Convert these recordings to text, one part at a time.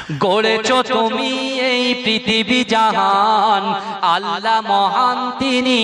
গড়েছো তুমি এই পৃথিবী জাহান, আল্লাহ মহান তিনি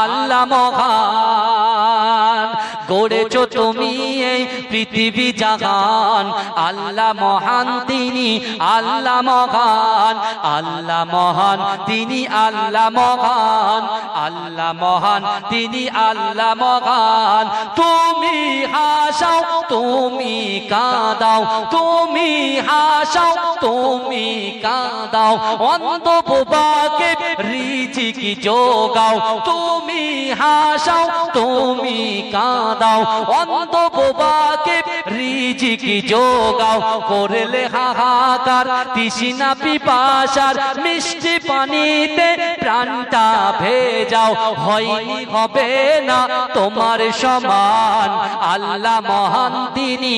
আল্লাহ মহান। গড়েছো তুমি এই পৃথিবী জাহান, আল্লাহ মহান তিনি আল্লাহ মহান। আল্লাহ মহান তিনি আল্লাহ মহান, আল্লাহ মহান তিনি আল্লাহ মহান। তুমি হাসাও তুমি কাঁদাও, তুমি হাসাও তুমি কাঁদাও, অন্ধ বোবাকে রিজিক যোগাও। তুমি হাসাও তুমি কাঁদাও, অন্ধ বোবাকে রিজিক যোগাও। করলে হাহাকার তৃষ্ণা পিপাসার, মিষ্টি পানিতে প্রাণটা ভেজাও। হয়নি হবে না তোমার সমান, আল্লাহ মহান তিনি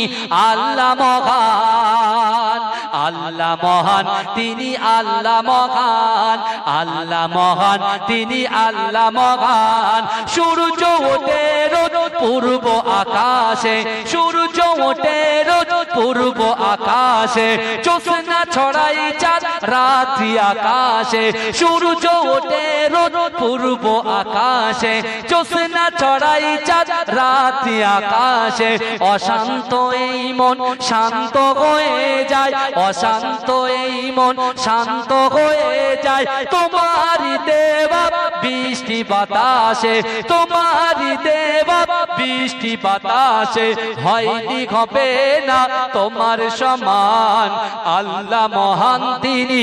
আল্লাহ মহান। আল্লাহ মহান তিনি আল্লাহ মহান, আল্লাহ মহান তিনি আল্লাহ মহান। সূর্য ওঠে রোজ পূর্ব আকাশে, সূর্য ওঠে রোজ পূর্ব আকাশে। জ্যোৎস্না ছড়াই চাঁদ রাত্রি আকাশে, সূর্য ওঠে রোজ পূর্ব আকাশে। জ্যোৎস্না ছড়াই চাঁদ রাত্রি আকাশে। অশান্ত এই মন শান্ত হয়ে যায়, অশান্ত এই মন শান্ত হয়ে যায়। তোমারই দেওয়া বৃষ্টি বাতাসে, তোমারই দেওয়া বৃষ্টি বাতাসে। হয়নি হবে না তোমার সমান, আল্লাহ মহান তিনি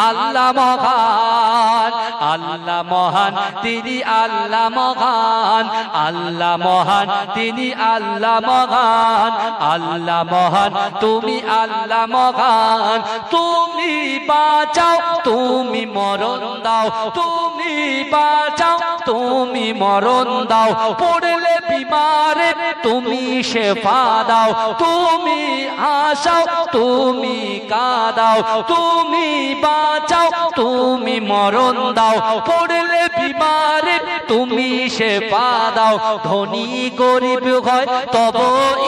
আল্লাহ মহান। আল্লাহ মহান তিনি আল্লাহ মহান, আল্লাহ মহান তিনি আল্লাহ মহান। আল্লাহ মহান তুমি আল্লাহ মহান। তুমি বাঁচাও তুমি মরণ দাও, তুমি বাঁচাও তুমি মরণ দাও। পড়লে বিমারে তুমি শেফা দাও, তুমি হাসাও তুমি কাঁদাও। তুমি বাঁচাও তুমি মরণ দাও, পড়লে বিমারে তুমি শেফা দাও। ধনী গরিব হয় তব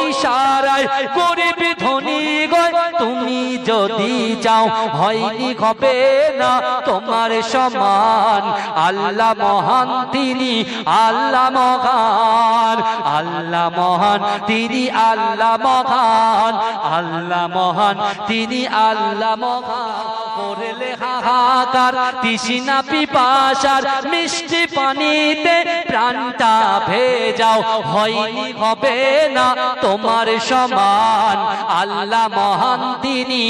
ইশারায়, গরিব ধনী হয় তুমি যদি চাও। হয়নি হবে না তোমার সমান, আল্লাহ মহান তিনি আল্লাহ মহান। আল্লাহ মহান তিনি আল্লাহ মহান, আল্লাহ মহান তিনি আল্লাহ মহান। করলে হাহাকার তৃষ্ণা পিপাসার, মিষ্টি পানিতে প্রাণটা ভেজাও। হয়নি হবে না তোমার সমান, আল্লাহ মহান তিনি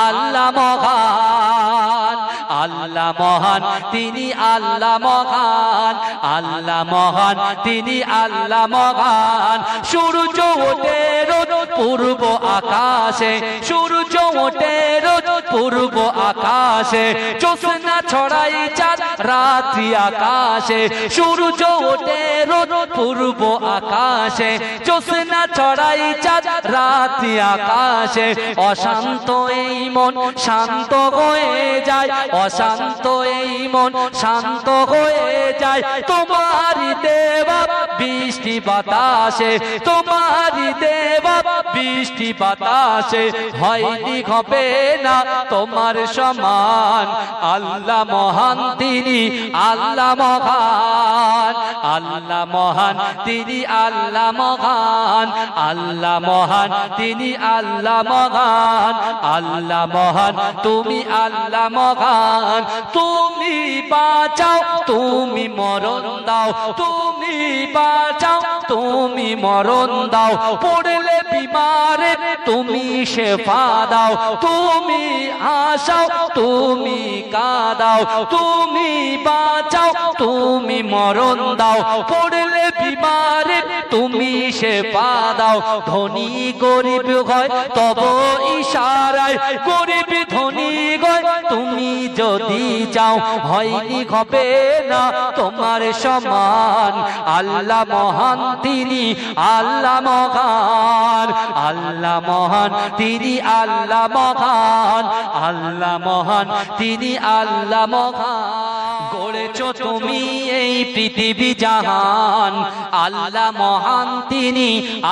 আল্লাহ মহান। আল্লাহ মহান তিনি আল্লাহ মহান, আল্লাহ মহান তিনি আল্লাহ মহান। সূর্য ওঠে রোজ পূর্ব আকাশে, সূর্য ওঠে রোজ পূর্ব আকাশে। জ্যোৎস্না ছড়াই চাঁদ রাত্রি আকাশে, সূর্য ওঠে রোজ পূর্ব আকাশে। জ্যোৎস্না ছড়াই চাঁদ রাত্রি আকাশে। অশান্ত এই মন শান্ত হয়ে যায়, অশান্ত এই মন শান্ত হয়ে যায়। তোমারই দেওয়া বৃষ্টি বাতাসে, তোমারই দেওয়া বৃষ্টি বাতাসে। হয়নি হবে না তোমার সমান, আল্লাহ মহান তিনি আল্লাহ মহান। আল্লাহ মহান তিনি আল্লাহ মহান, আল্লাহ মহান তিনি আল্লাহ মহান। আল্লাহ মহান তুমি আল্লাহ মহান। তুমি বাঁচাও তুমি মরণ দাও, তুমি বাঁচাও তুমি মরণ দাও। পড়লে বিমারে তুমি শেফা দাও, তুমি হাসাও তুমি কাঁদাও। তুমি বাঁচাও তুমি মরণ দাও, পড়লে বিমারে তুমি শেফা দাও। ধনী গরিব হয় তব ইশারায়, গরিব ধনী হয় তুমি যদি চাও। হয়নি হবে না তোমার সমান, আল্লাহ মহান তিনি আল্লাহ মহান। আল্লাহ মহান তিনি আল্লাহ মহান, আল্লাহ মহান তিনি আল্লাহ মহান। গড়েছো তুমি এই পৃথিবী জাহান, আল্লাহ মহান তিনি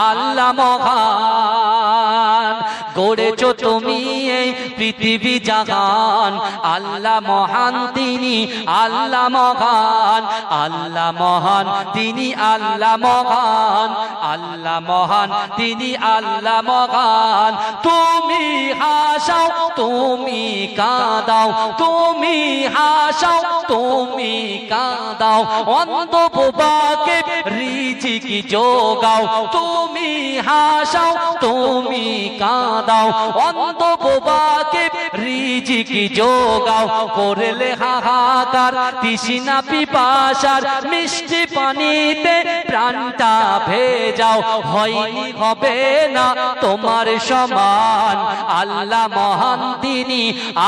আল্লাহ মহান। গড়েছো তুমি এই পৃথিবী জাহান আল্লাহ মহান তিনি আল্লাহ মহান আল্লাহ মহান তিনি আল্লাহ মহান আল্লাহ মহান তিনি আল্লাহ মহান তুমি হাসাও তুমি কাঁদাও তুমি হাসাও তুমি কাঁদাও অন্ধ বোবাকে রিজিক যোগাও তুমি হাসাও তুমি কাঁদাও অন্ধ বোবাকে রিজিক যোগাও করলে হাহাকার তৃষ্ণা পিপাসার মিষ্টি পানিতে প্রাণটা ভেজাও হয়নি হবে না তোমার সমান আল্লাহ মহান তিনি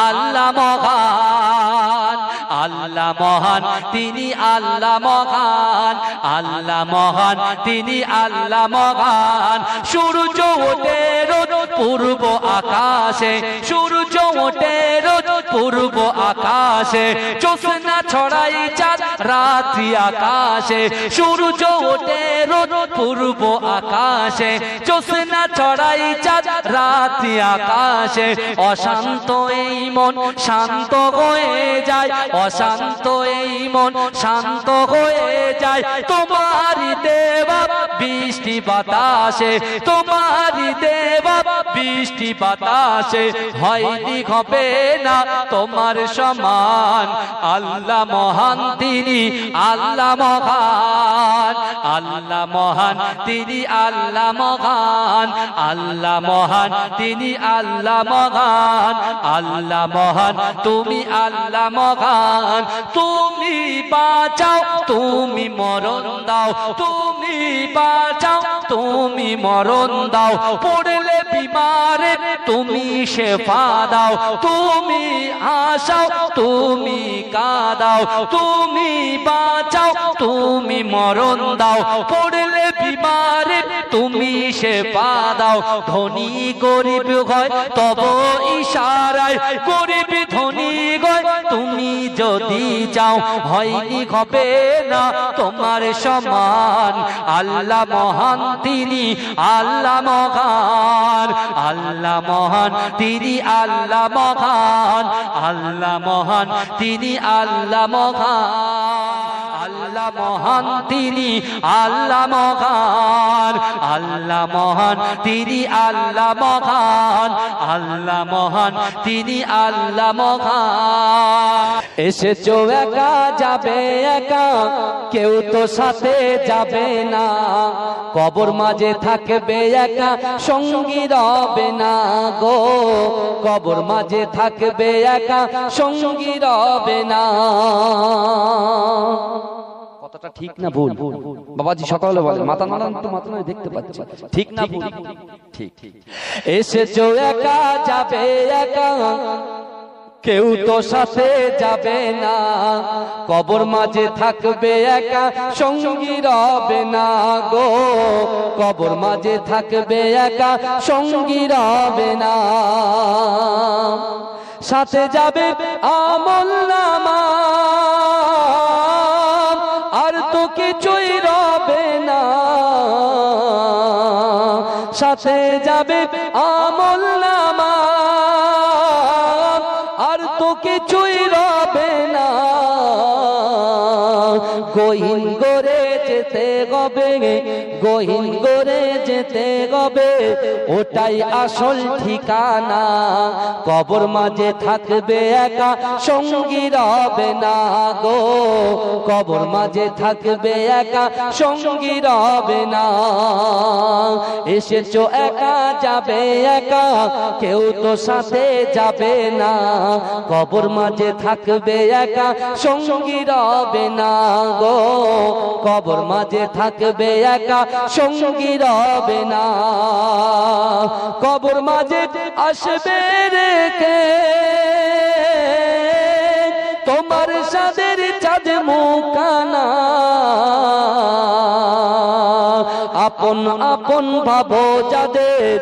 আল্লাহ মহান আল্লাহ মহান তিনি আল্লাহ মহান আল্লাহ মহান তিনি আল্লাহ মহান সূর্য ওঠে রোজ পূর্ব আকাশে সূর্য ওঠে রোজ পূর্ব আকাশে জ্যোৎস্না ছড়াই চাঁদ রাত্রি আকাশে সূর্য ওঠে রোজ পূর্ব আকাশে জ্যোৎস্না ছড়াই চাঁদ রাত্রি আকাশে অশান্ত এই মন শান্ত হয়ে যায় অশান্ত এই মন শান্ত হয়ে যায় তোমারই দেওয়া বৃষ্টি বাতাসে তোমারই দেওয়া বৃষ্টি বাতাসে হয়নি হবে না তোমার সমান আল্লাহ মহান তিনি আল্লাহ মহান আল্লাহ মহান তিনি আল্লাহ মহান আল্লাহ মহান তিনি আল্লাহ মহান আল্লাহ মহান তুমি আল্লাহ মহান তুমি বাঁচাও তুমি মরণ দাও তুমি বাঁচাও তুমি মরণ দাও পড়লে বিমারে তুমি শেফা দাও তুমি হাসাও তুমি কাঁদাও তুমি বাঁচাও তুমি মরণ দাও পড়লে বিমারে তুমি শেফা দাও ধনী গরিব হয় তব ইশারায় গরিব ধনী হয় তুমি যদি চাও হয়নি হবে না তোমার সমান আল্লাহ মহান তিনি আল্লাহ মহান আল্লাহ মহান তিনি আল্লাহ মহান আল্লাহ মহান তিনি আল্লাহ মহান আল্লাহ মহান তিনি আল্লাহ মহান আল্লাহ মহান তিনি আল্লাহ মহান আল্লাহ মহান তিনি আল্লাহ মহান এসেছো একা যাবে একা কেউ তো সাথে যাবে না কবর মাঝে থাকবে একা সঙ্গী রবে না গো কবর মাঝে থাকবে একা সঙ্গী রবে না কথাটা ঠিক না ভুল বাবাজি সকালে বলে মাথা নাড়ান তো মাথা নয় দেখতে পাচ্ছি ঠিক না ভুল ঠিক এসেছো একা যাবে একা কেউ তো সাথে যাবে না কবর মাঝে থাকবে একা সঙ্গী রবে না গো কবর মাঝে থাকবে একা সঙ্গী রবে না সাথে যাবে আমলনামা আর তো কিছুই রবে না সাথে যাবে আমলনামা আর তো কিছুই রবে না গহীন করে যেতে হবে গহীন করে যেতে হবে ওটাই আসল ঠিকানা কবর মাঝে থাকবে একা সঙ্গী রবে না গো কবর মাঝে থাকবে একা সঙ্গী রবে না এসেছো একা যাবে একা কেউ তো সাথে যাবে না কবর মাঝে থাকবে একা সঙ্গী রবে না গো কবর মাঝে থাকবে একা সঙ্গী রবে না কবর মাঝে আসবে রেখে তোমার সাদের চাঁদ মুখানা আপন আপন ভাবো যাদের,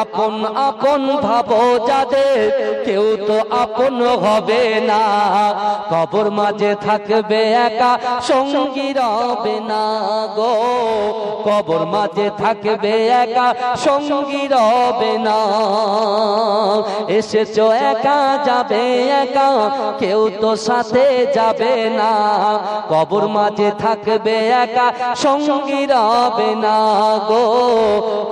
আপন আপন ভাবো যাদের, কেউ তো আপন হবে না। কবর মাঝে থাকবে একা, সঙ্গী রবে না গো। কবর মাঝে থাকবে একা, সঙ্গী রবে না। এসেছো একা, যাবে একা, কেউ তো সাথে যাবে না। কবর মাঝে থাকবে একা, সঙ্গী রবে না গো।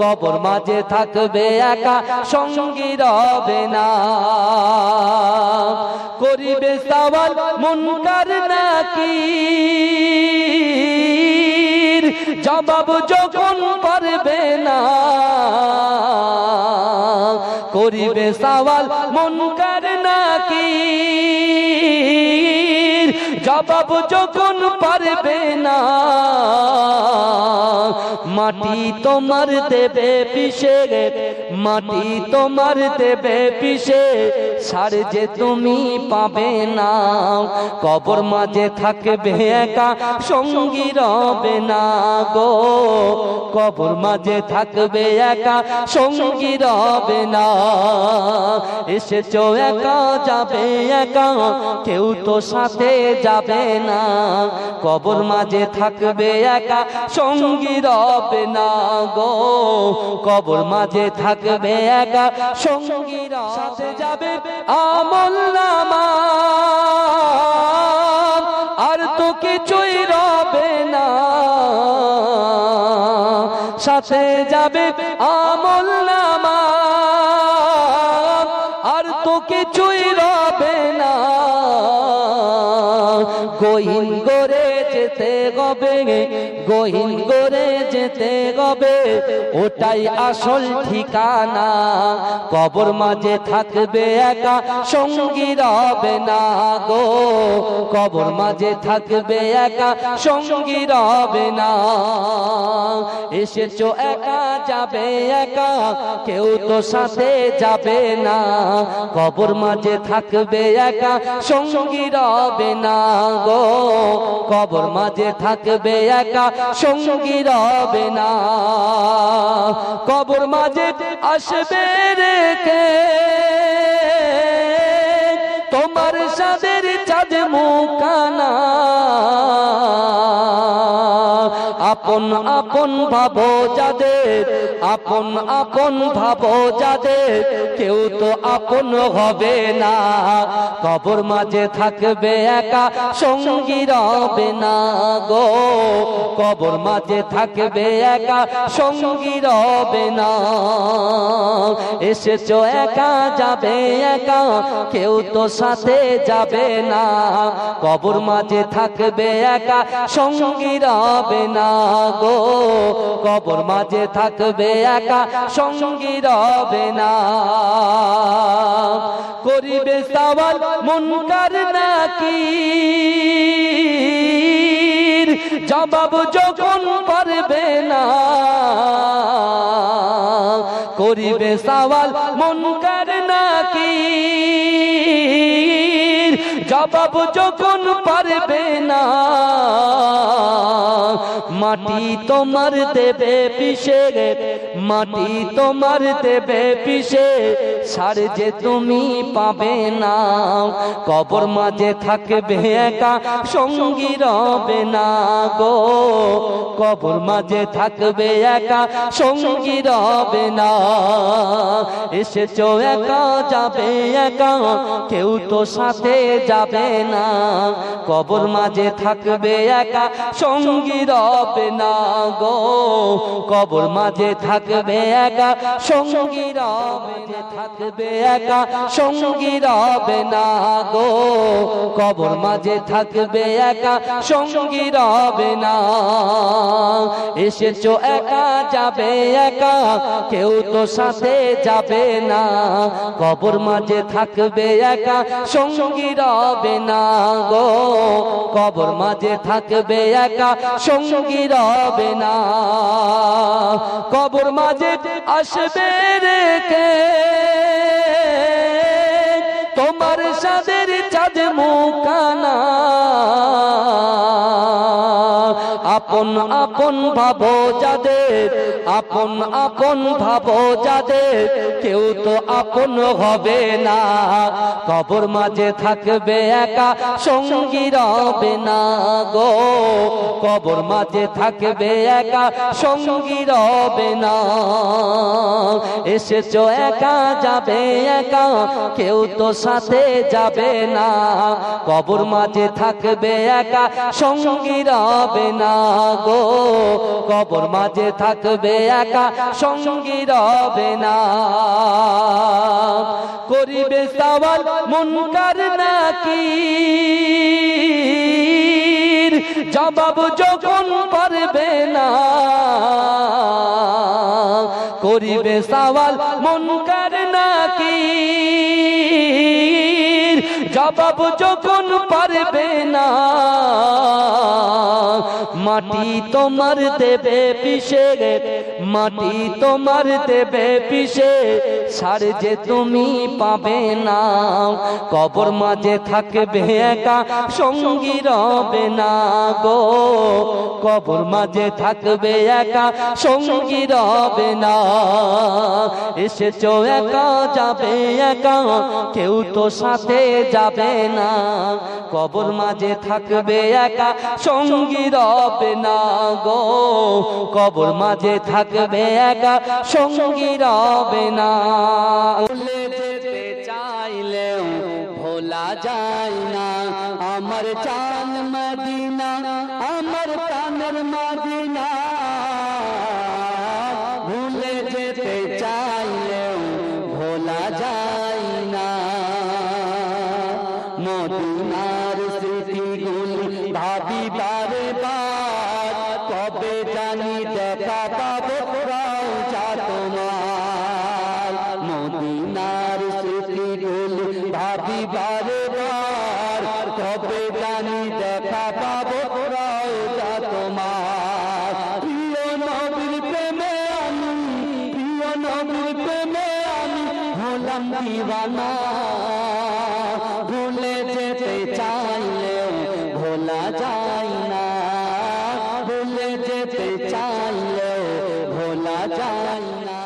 কবর মাঝে থাকবে একা, সঙ্গী রবে না। করিবে সওয়াল মুনকার নাকির, জবাব যখন পারবে না। করিবে সওয়াল মুনকার নাকির, জবাব যখন পারবে না। মাটি তোমার দেবে পিষে, মাটি তোমার দেবে পিষে, সার যে তুমি পাবে না। কবর মাঝে থাকবে একা, সঙ্গী রবে না গো। কবর মাঝে থাকবে একা, সঙ্গী রবে না। এসেছো একা, যাবে একা, কেউ তো সাথে যাবে না। কবর মাঝে থাকবে একা, সঙ্গী রবে না গো। কবর মাঝে থাকবে একা, সঙ্গী সাথে যাবে আমল নামা, আর তো কিছুই রবে না। সাথে যাবে আমল নামা, আর তো কিছুই রবে না। গহীন করে যেতে হবে, গহীন করে যেতে হবে, ওটাই আসল ঠিকানা। কবর মাঝে থাকবে একা, সঙ্গী রবে না গো। কবর মাঝে থাকবে একা, সঙ্গী রবে না। এসেছো একা, যাবে একা, কেউ তো সাথে যাবে না। কবর মাঝে থাকবে একা, সঙ্গী রবে না গো। কবর মাঝে থাকবে একা, সঙ্গী রবে না। কবর মাঝে আসবে রেখে তোমার সাদের চাঁদ মুখানা। আপন আপন ভাবো যাদের, আপন আপন ভাবো যাদের, কেউ তো আপন হবে না। কবর মাঝে থাকবে একা, সঙ্গী রবে না গো। কবর মাঝে থাকবে একা, সঙ্গী রবে না। এসেছো একা, যাবে একা, কেউ তো সাথে যাবে না। কবর মাঝে থাকবে একা, সঙ্গী রবে না গো। কবর মাঝে থাকবে একা, সঙ্গী রবে না। করিবে সওয়াল মুনকার নাকির, জবাব যখন পারবে না। করিবে সওয়াল মুনকার নাকির, জবাব যখন পারবে না। মাটি তোমার দেবে পিষে, মাটি তোমার দেবে পিষে, সার যে তুমি পাবে না। কবর মাঝে থাকবে একা, সঙ্গী রবে না গো। কবর মাঝে থাকবে একা, সঙ্গী রবে না। এসেছো একা, যাবে একা, কেউ তো সাথে যাবে না। কবর মাঝে থাকবে একা, সঙ্গী রবে না গো। কবর মাঝে থাকবে একা, সঙ্গী রবে, থাকবে একা, সঙ্গী রবে না গো। কবর মাঝে থাকবে একা, সঙ্গী রবে না। এসেছো একা, যাবে একা, কেউ তো সাথে যাবে না। কবর মাঝে থাকবে একা, সঙ্গী রবে না গো। কবর মাঝে থাকবে একা, সঙ্গী রবে না। কবর মাঝে আসবে রেখে তোমার সাদের চাঁদ মুখানা। আপন আপন ভাবো যাদের, আপন আপন ভাবো যাদের, কেউ তো আপন হবে না। কবর মাঝে থাকবে একা, সঙ্গী রবে না গো। কবর মাঝে থাকবে একা, সঙ্গী রবে না। এসেছো একা, যাবে একা, কেউ তো সাথে যাবে না। কবর মাঝে থাকবে একা, সঙ্গী রবে না গো। কবর মাঝে থাকবে একা, সঙ্গী রবে না। করিবে সওয়াল মুনকার নাকির, জবাব যখন পারবে না। করিবে সওয়াল মুনকার নাকির, জবাব যখন পারবে না। মাটি তোমার দেবে পিষে, মাটি তোমার দেবে পিষে, সার যে তুমি পাবে না। কবর মাঝে থাকবে একা, সঙ্গী রবে না গো। কবর মাঝে থাকবে একা, সঙ্গী রবে না। এসেছো একা, যাবে একা, কেউ তো সাথে যাবে না। কবর মাঝে থাকবে একা, সঙ্গী রবে না গো। কবর মাঝে থাকবে একা, সঙ্গী রবে না। ভুলে যেতে চাইলেও ভোলা যায় না আমার চাঁদ মদিনা, আমার প্রাণের মদিনা। ভুলে যেতে চাইলেও ভোলা যায় না। মদিনার স্মৃতিগুলি ভাবি বারে বার, কবে জানি দেখা পাবো রওজা তোমার। মদিনার স্মৃতিগুলি ভাবি বারে বার, কবে জানি দেখা পাবো রওজা তোমার। প্রিয় নবীর প্রেমে আমি, প্রিয় নবীর প্রেমে আমি হলাম দিওয়ানা। ভুলে যেতে চাইলেও ভোলা যায় না। ভুলে যেতে চাইলেও ভোলা যায় না।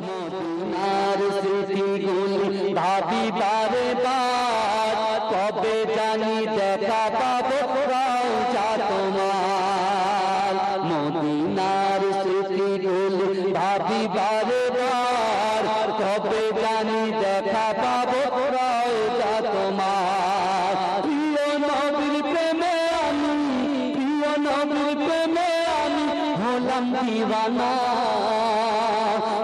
মদিনার স্মৃতিগুলি ভাবি বারে বার, কবে জানি দেখা পাবো রওজা তোমার। মদিনার স্মৃতিগুলি ভাবি বারে বার, কবে জানি দেখা পাবো রওজা তোমার। প্রিয় নবীর প্রেমে আমি, প্রিয় নবীর প্রেমে আমি হলাম দিওয়ানা।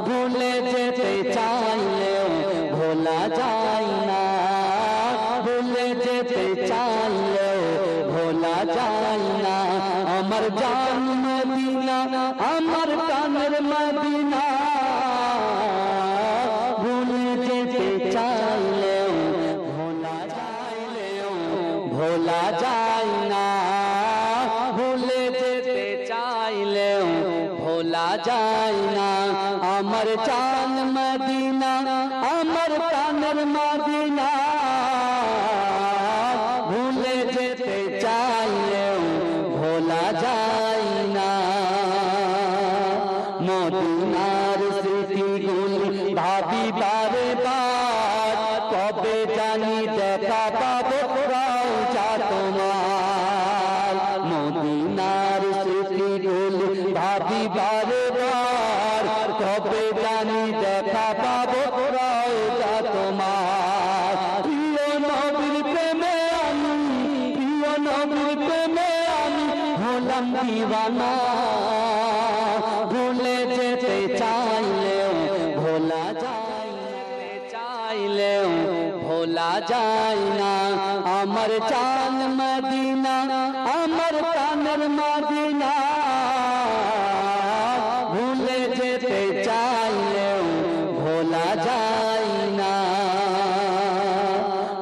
ভুলে যেতে চাইলেও ভোলা যায় না। ভুলে যেতে চাইলেও ভোলা যায় না। আমার জান মদিনা, আমার প্রাণের মদিনা। ভুলে যেতে চাইলেও ভোলা চাইলেও ভোলা যায় না। ভুলে যেতে চাইলেও ভোলা যায় না। আমার চাঁদ মদিনা, আমার প্রাণের মদিনা। ভুলে যেতে চাইলেও ভোলা যায় না। মদিনার স্মৃতিগুলি ভাবি বারে বার, কবে জানি দেখা পাবো রওজা তোমার। মদিনার স্মৃতিগুলি ভাবি বারে বার, কবে জানি দেখা পাবো রওজা তোমার। প্রিয় নবীর প্রেমে আমি, প্রিয় নবীর প্রেমে আমি হলাম দিওয়ানা। ভুলে যেতে চাইলেও ভোলা যায় না। চাইলেও ভোলা যায় না। আমার চাঁদ মদিনা, আমার প্রাণের মদিনা। ভুলে যেতে চাইলেও ভোলা যায় না।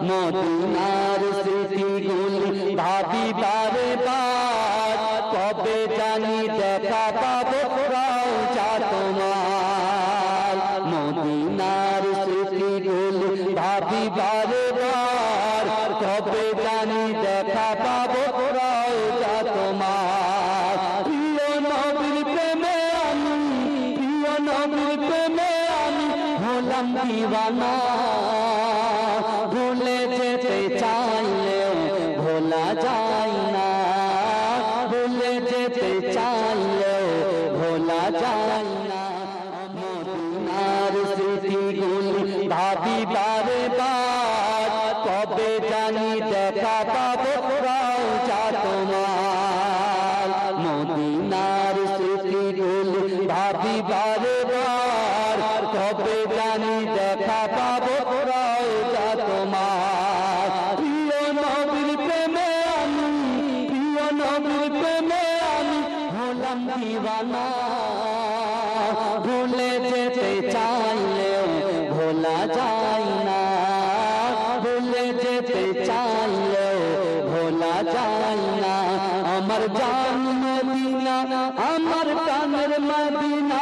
মদিনার স্মৃতিগুলি ভাবি বারে বার, কবে জানি দেখা পাবো রওজা তোমার। মদিনার স্মৃতিগুলি ভাবি বারে বার, কবে জানি দেখা পাবো রওজা তোমার। কবে জানি দেখা পাবো রওজা তোমার মদিনার স্মৃতিগুলো ভাবি বারে বার কবে জানি দেখা পাবো রওজা তোমার প্রিয় নবীর প্রেমে আমি প্রিয় নবীর প্রেমে আমি হলাম দিওয়ানা ভুলে যেতে চাইলেও ভোলা যায় না ভুলে যেতে চাইলেও ভোলা যায় না আমার জান মদিনা আমার প্রাণের মদিনা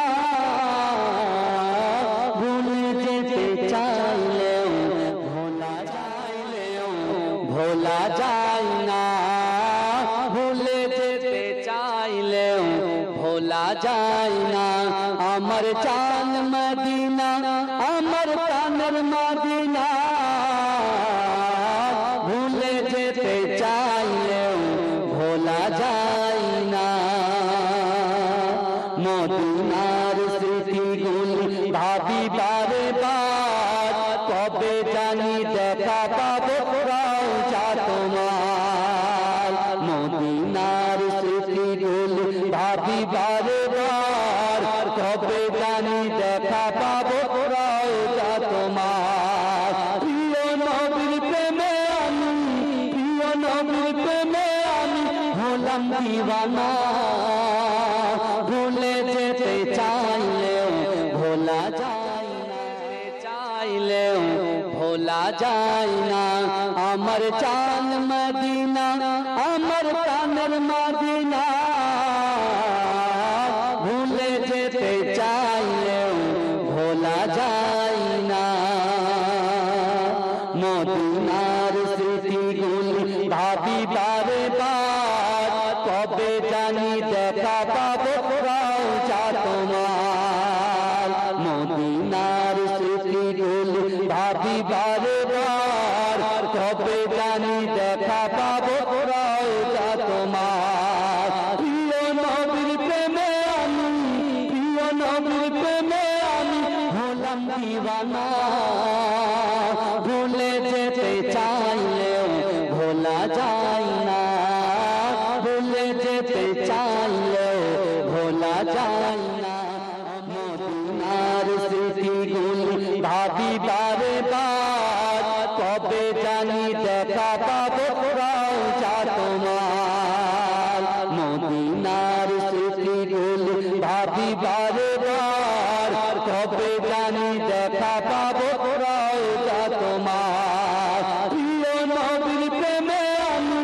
ভুলে যেতে চাইলেও ভোলা যায় না ভুলে যেতে চাইলেও ভোলা যায় না আমার জান মদিনা আমার প্রাণের মদিনা ভুলে যেতে চাইলেও ভোলা যায় না মদিনার স্মৃতিগুলো ভাবি বারে বার কবে জানি দেখা পাবো রওজা তোমার মদিনার স্মৃতিগুলো ভাবি বারে বার কবে জানি দেখা পাবো রওজা তোমার প্রিয় নবীর প্রেমে আমি প্রিয় নবীর প্রেমে আমি হলাম দিওয়ানা ভুলে যেতে চাইলেও ভোলা যায় না চাইলেও ভোলা যায় না আমার জান মদিনা আমার প্রাণের মদিনা ভুলে যেতে চাইলেও ভোলা যায় না মদিনার স্মৃতিগুলো ভাবি বারে বার কবে জানি দেখা পাবো রওজা তোমার মদিনার স্মৃতিগুলো ভাবি বারে বার কবে জানি দেখা পাবো রওজা তোমার প্রিয় নবীর প্রেমে আমি প্রিয় নবীর প্রেমে আমি হলাম দিওয়ানা ভুলে যেতে চাইলেও ভোলা যায় না ভুলে যেতে চাইলেও ভোলা যায় না মদিনার স্মৃতিগুলো ভাবি বারে বার কবে জানি দেখা পাবো রওজা তোমার মদিনার স্মৃতিগুলো ভাবি বারে বার কবে জানি দেখা পাবো রওজা তোমার প্রিয় নবীর প্রেমে আমি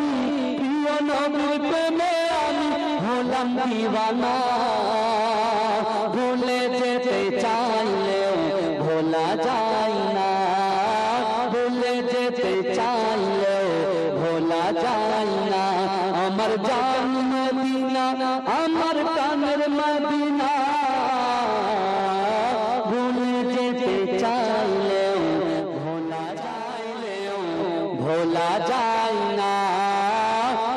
প্রিয় নবীর প্রেমে আমি হলাম দিওয়ানা ভুলে যেতে চাইলেও ভোলা যায় না ভুলে যেতে চাইলেও ভোলা যায় না আমার জান মদিনা আমার প্রাণের মদিনা ভুলে যেতে চাইলেও ভোলা যায় না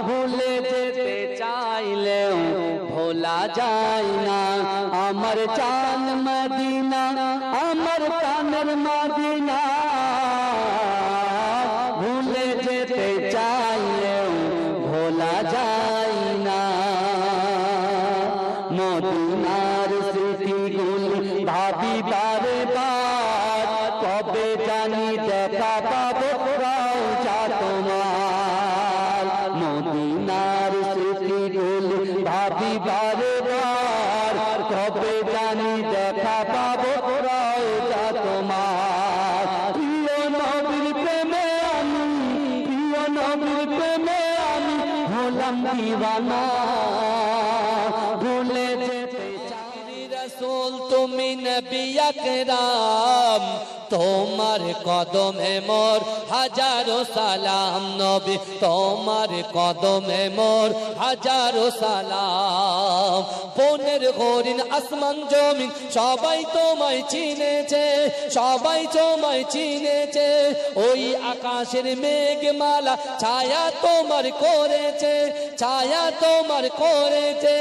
ভুলে যেতে চাইলেও ভোলা যায় না আমার জান মদিনা আমার প্রাণের মদিনা ভুলে যেতে চাইলেও ভোলা যায় না মদিনার স্মৃতিগুলো ভাবি বারে বার কবে জানি দেখা পাবো রওজা তোমার মদিনার স্মৃতিগুলো ভাবি বারে বার কবে জানি দেখা পাবো রওজা তোমার প্রিয় নবীর প্রেমে আমি প্রিয় নবীর প্রেমে আমি হলাম দিওয়ানা ভুলে যেতে চাই রাসূল তুমি নবী আকরাম তোমার কদমে মোর হাজারো সালাম নবী তোমার কদমে মোর হাজারো সালাম বনের হরিণ আসমান জমিন সবাই তোমায় চিনেছে সবাই তোমায় চিনেছে ওই আকাশের মেঘমালা ছায়া তোমার করেছে ছায়া তোমার করেছে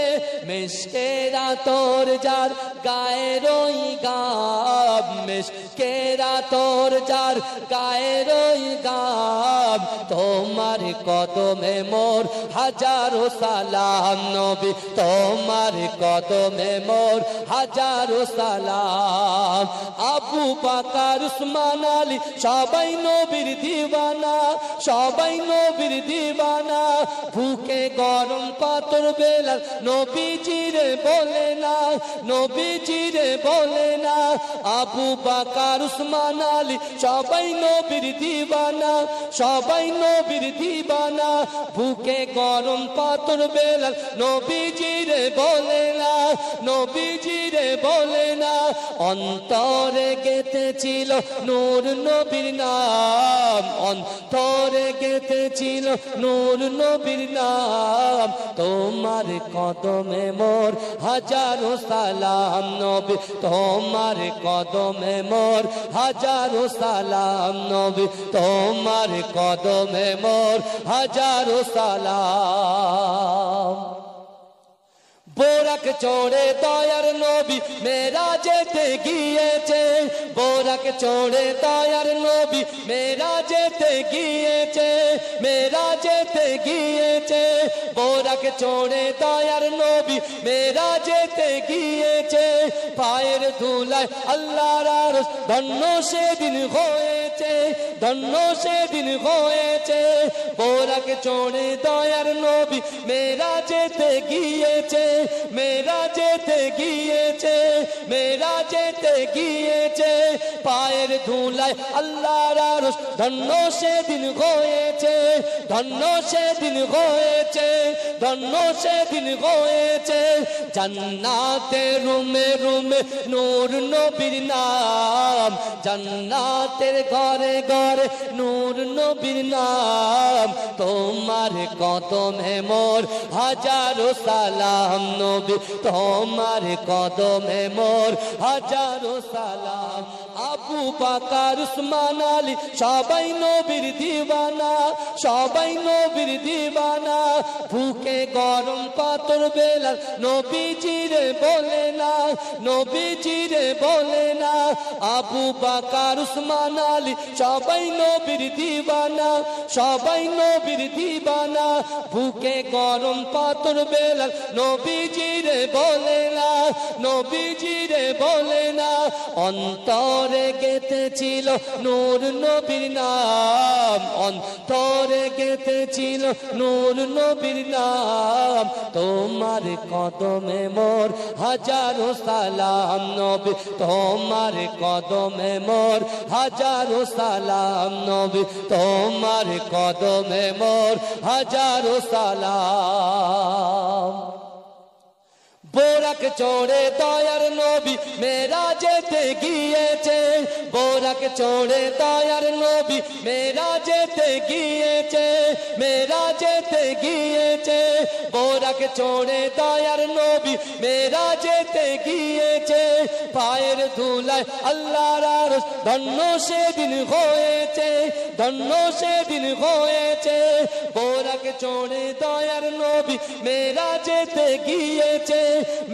মিশকেরা তোর যার গায়ের ওই গাব মিশকেরা তোর যার গায়ের ওই গাব তোমার কদমে মোর হাজারো সালাম নবী তোমার কদমে মোর হাজারো সালাম আবু বকর উসমান আলী সবাই নবীর দিওয়ানা সবাই নবীর দিওয়ানা ভুকে গরম পাথর বেলাল নবীজিরে বলে না নবীজিরে বলে না আবু বকর উসমান আলী সবাই নবীর দিওয়ানা সবাই নবীর দিওয়ানা ভুকে গরম পাথর বেলাল নবীজিরে বলে না নবীজিরে বলে না অন্তরে গেঁথেছিল নূর নবীর নাম অন্তরে গেঁথেছিল নূর নবীর নাম তোমার কদমে মোর হাজারো সালাম নবী তোমার কদমে মোর হাজারো সালাম নবী তোমার কদমে মোর হাজারো সালাম বোরাক চড়ে দয়ার নবী মেরাজেতে গিয়েছে বোরাক চড়ে দয়ার নবী মেরাজেতে গিয়েছে মেরাজেতে গিয়েছে বোরাক চড়ে দয়ার নবী মেরাজেতে গিয়েছে পায়ের ধুলায় আল্লাহর আরশ ধন্য সেদিন হয়েছে ধন্য সেদিন হয়েছে বোরাক চড়ে দয়ার নবী মেরাজেতে গিয়েছে মেরাজেতে গিয়েছে মেরাজেতে গিয়েছে পায়ের ধুলায় আল্লাহর আরশ ধন্য সেদিন হয়েছে ধন্য সেদিন হয়েছে ধন্য সেদিন হয়েছে জান্নাতে রুমে রুমে নূর নবীর নাম জান্নাতের ঘরে ঘরে নূর নবীর নাম তোমার কদমে মোর হাজারো সালাম নবী তোমার কদমে মোর হাজারো সালাম আবু বকর উসমান আলী সবাই নবীর দিওয়ানা সবাই নবীর দিওয়ানা ভুকে গরম পাথর বেলাল নবীজিরে বলে না নবীজিরে বলে না আবু বকর উসমান আলী সবাই নবীর দিওয়ানা সবাই নবীর দিওয়ানা ভুকে গরম পাথর বেলাল নবীজিরে বলে না নবীজিরে বলে না অন্তরে গেঁথেছিল নূর নবীর নাম অন্তরে গেঁথেছিল নূর নবীর নাম তোমার কদমে মোর হাজারো সালাম নবী তোমার কদমে মোর হাজারো সালাম নবী তোমার কদমে মোর হাজারো সালাম বোরাক চড়ে দয়ার নবী মেরাজেতে গিয়েছে বোরাক চড়ে দয়ার নবী মেরাজেতে গিয়েছে মেরাজেতে গিয়েছে বোরাক চড়ে দয়ার নবী মেরাজেতে গিয়েছে পায়ের ধুলায় আল্লাহর আরশ ধন্য সেদিন হয়েছে ধন্য সেদিন হয়েছে বোরাক চড়ে দয়ার নবী মেরাজেতে গিয়েছে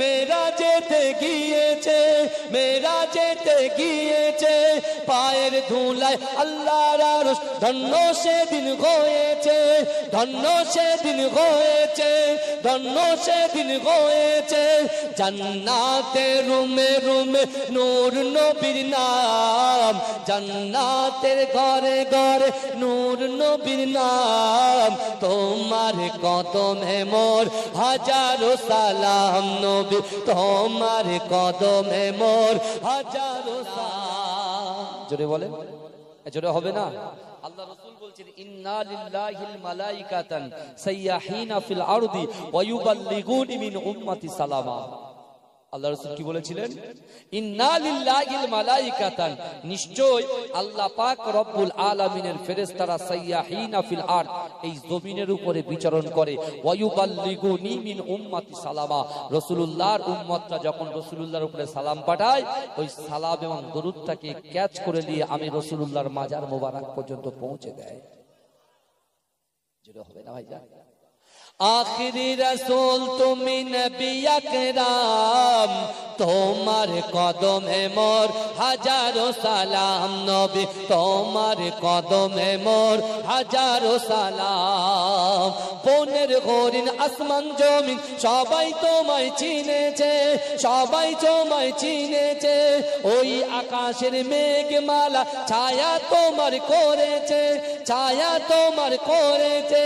মেরাজেতে গিয়েছে মেরাজেতে গিয়েছে পায়ের ধুলায় আল্লাহর আরশ ধন্য সেদিন হয়েছে ধন্য সেদিন হয়েছে ধন্য সেদিন হয়েছে জান্নাতে রুমে রুমে নূর নবীর নাম জান্নাতের ঘরে ঘরে নূর নবীর নাম তোমার কদমে মোর হাজারো সালাম নবী তোমার কদমে মোর হাজারো সালাম জোরে বলেন জোরে হবে না আল্লাহ রাসূল বলছেন ইন্না লিল্লাহিল মালাইকাতান সাইয়াহিনা ফিল আরদি ওয়া ইউবাল্লিগুনি মিন উম্মতি সালামা আল্লাহ রাসূল কি বলেছিলেন ইন্না লিল্লাহিল মালাইকাতান নিশ্চয় আল্লাহ পাক রব্বুল আলামিনের ফেরেশতারা সাইয়াহিনা ফিল আরদ এই জমিনের উপরে বিচরণ করে ওয়া ইউবাল্লিগুনি মিন উম্মতি সালামা রাসূলুল্লাহর উম্মতরা যখন রাসূলুল্লাহর উপরে সালাম পাঠায় ওই সালাম এবং দরুদটাকে ক্যাচ করে নিয়ে আমি রাসূলুল্লাহর মাজার মোবারক পর্যন্ত পৌঁছে দেয় যেটা হবে না ভাইজান आखिरी रसूल तुमी नबी अकराम তোমার কদমে মোর হাজারো সালাম নবী তোমার কদমে মোর হাজারো সালাম বনের হরিণ আসমান জমিন সবাই তোমায় চিনেছে সবাই তোমায় চিনেছে ওই আকাশের মেঘমালা ছায়া তোমার করেছে ছায়া তোমার করেছে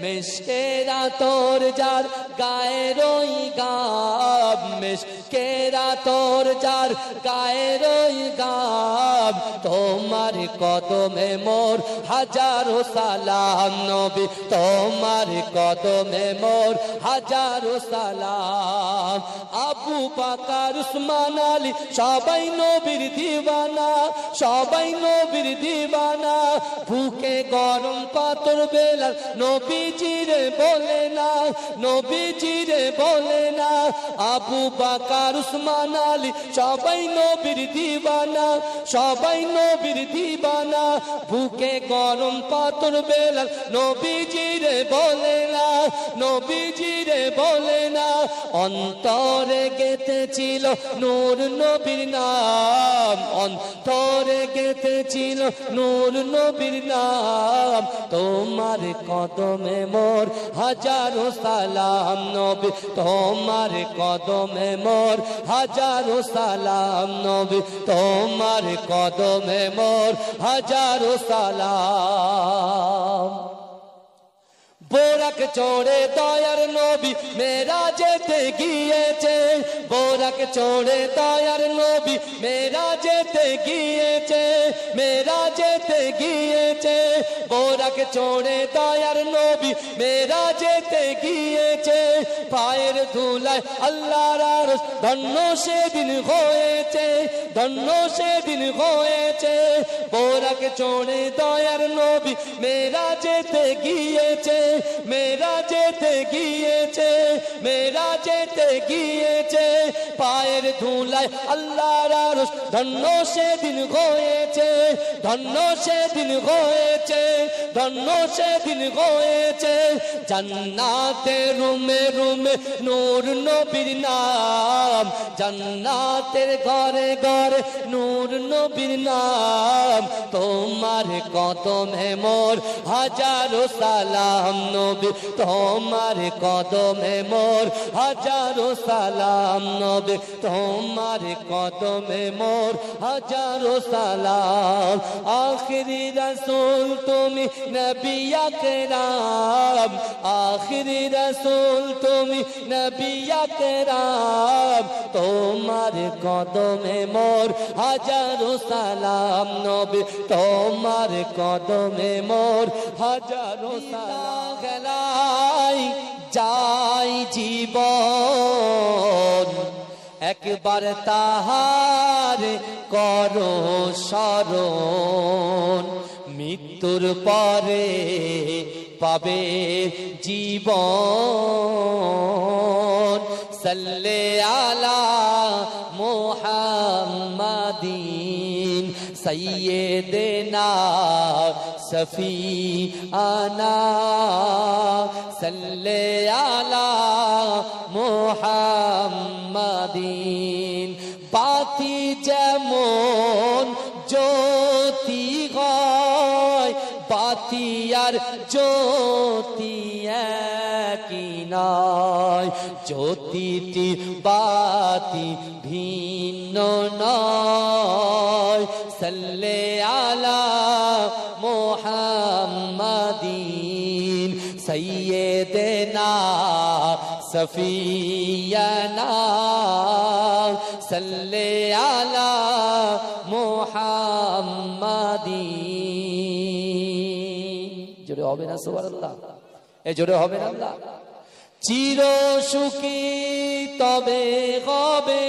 মিশকেরা তোর যার গায়ের ওই গাব মিশকেরা তোর যার গায়ের ওই গাব তোমার কদমে মোর হাজারো সালাম নবী তোমার কদমে মোর হাজারো সালাম আবু বকর উসমান আলী সবাই নবীর দিওয়ানা সবাই নবীর দিওয়ানা ভুকে গরম পাথর বেলাল নবীজিরে বলে না নবীজিরে বলে না আবু বকর উসমান আলী সবাই নবীর দিওয়ানা সবাই নবীর দিওয়ানা ভুকে গরম পাথর বেলাল নবীজিরে বলে না নবীজিরে বলে না অন্তরে গেঁথেছিল নূর নবীর নাম অন্তরে গেঁথেছিল নূর নবীর নাম তোমার কদমে মোর হাজারো সালাম নবী তোমার কদমে মোর হাজারো সালাম নবী তোমার কদমে মোর হাজারো সালাম বোরাক চড়ে দয়ার নবী মেরাজেতে গিয়েছে বোরাক চড়ে দয়ার নবী মেরাজেতে গিয়েছে মেরাজেতে গিয়েছে বোরাক চড়ে দয়ার নবী মেরাজেতে গিয়েছে পায়ের ধুলায় আল্লাহর আরশ ধন্য সেদিন হয়েছে ধন্য সেদিন হয়েছে বোরাক চড়ে দয়ার নবী মেরাজেতে গিয়েছে মেরাজেতে গিয়েছে মেরাজেতে গিয়েছে পায়ের ধুলায় আল্লাহর আরশ ধন্য সেদিন হয়েছে ধন্য সেদিন হয়েছে ধন্য সেদিন হয়েছে জান্নাতে রুমে রুমে নূর নবীর নাম জান্নাতের ঘরে ঘরে নূর নবীর নাম তোমার কদমে মোর হাজারো সালাম নবী তোমার কদমে মোর হাজারো সালাম নবী তোমার কদমে মোর হাজারো সালাম আখিরি রাসূল তুমি নবী আকরাম আখিরি রাসূল তুমি নবী আকরাম তোমার কদমে মোর হাজারো সালাম নবী তোমার কদমে মোর হাজারো সালাম গেলাই যাই জীবন একবার তাহার করো স্মরণ মৃত্যুর পরে পাবে জীবন সাল্লে আলা মুহাম্মাদিন সৈয়দনা সফিয়ানা সাল্লে আলা মুহাম্মাদিন বাতি যেমন জ্যোতি হয় বাতি আর জ্যোতি একই নয় জ্যোতিটি বাতি ভিন্ন নয় সাল্লে আলা মুহাম্মাদিন সৈয়দনা সফিয়ানা সাল্লে আলা মুহাম্মাদিন জোরে হবে না সুবহানাল্লাহ এ জোরে হবে না আল্লাহ চির সুখী তবে হবে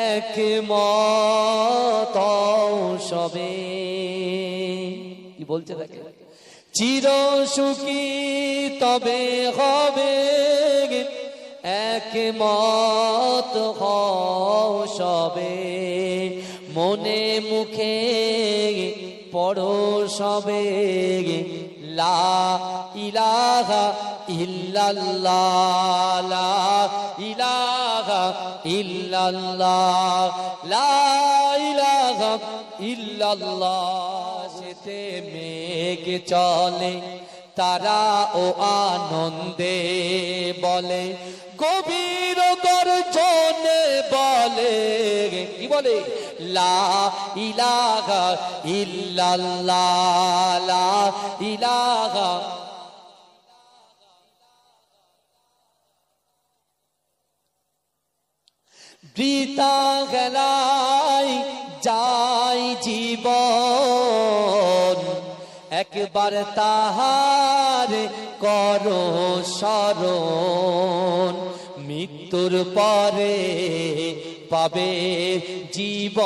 একমত সবে কি বলছে দেখে চির সুখী তবে হবে একমত হও সবে মনে মুখে পড়ো সবে লা ইলাহা ইল্লাল্লাহ লা ইলাহা ইল্লাল্লাহ লা ইলাহা ইল্লাল্লাহ। সেতে মেঘ চলে তারা ও আনন্দে বলে, গভীর গর্জনে বলে, কি বলে? লা ইলাহা ইল্লাল্লাহ লা ইলাহা। বৃথা গেলাই যাই জীবন, একবার তাহার করো স্মরণ, মৃত্যুর পরে পাবে জীবন।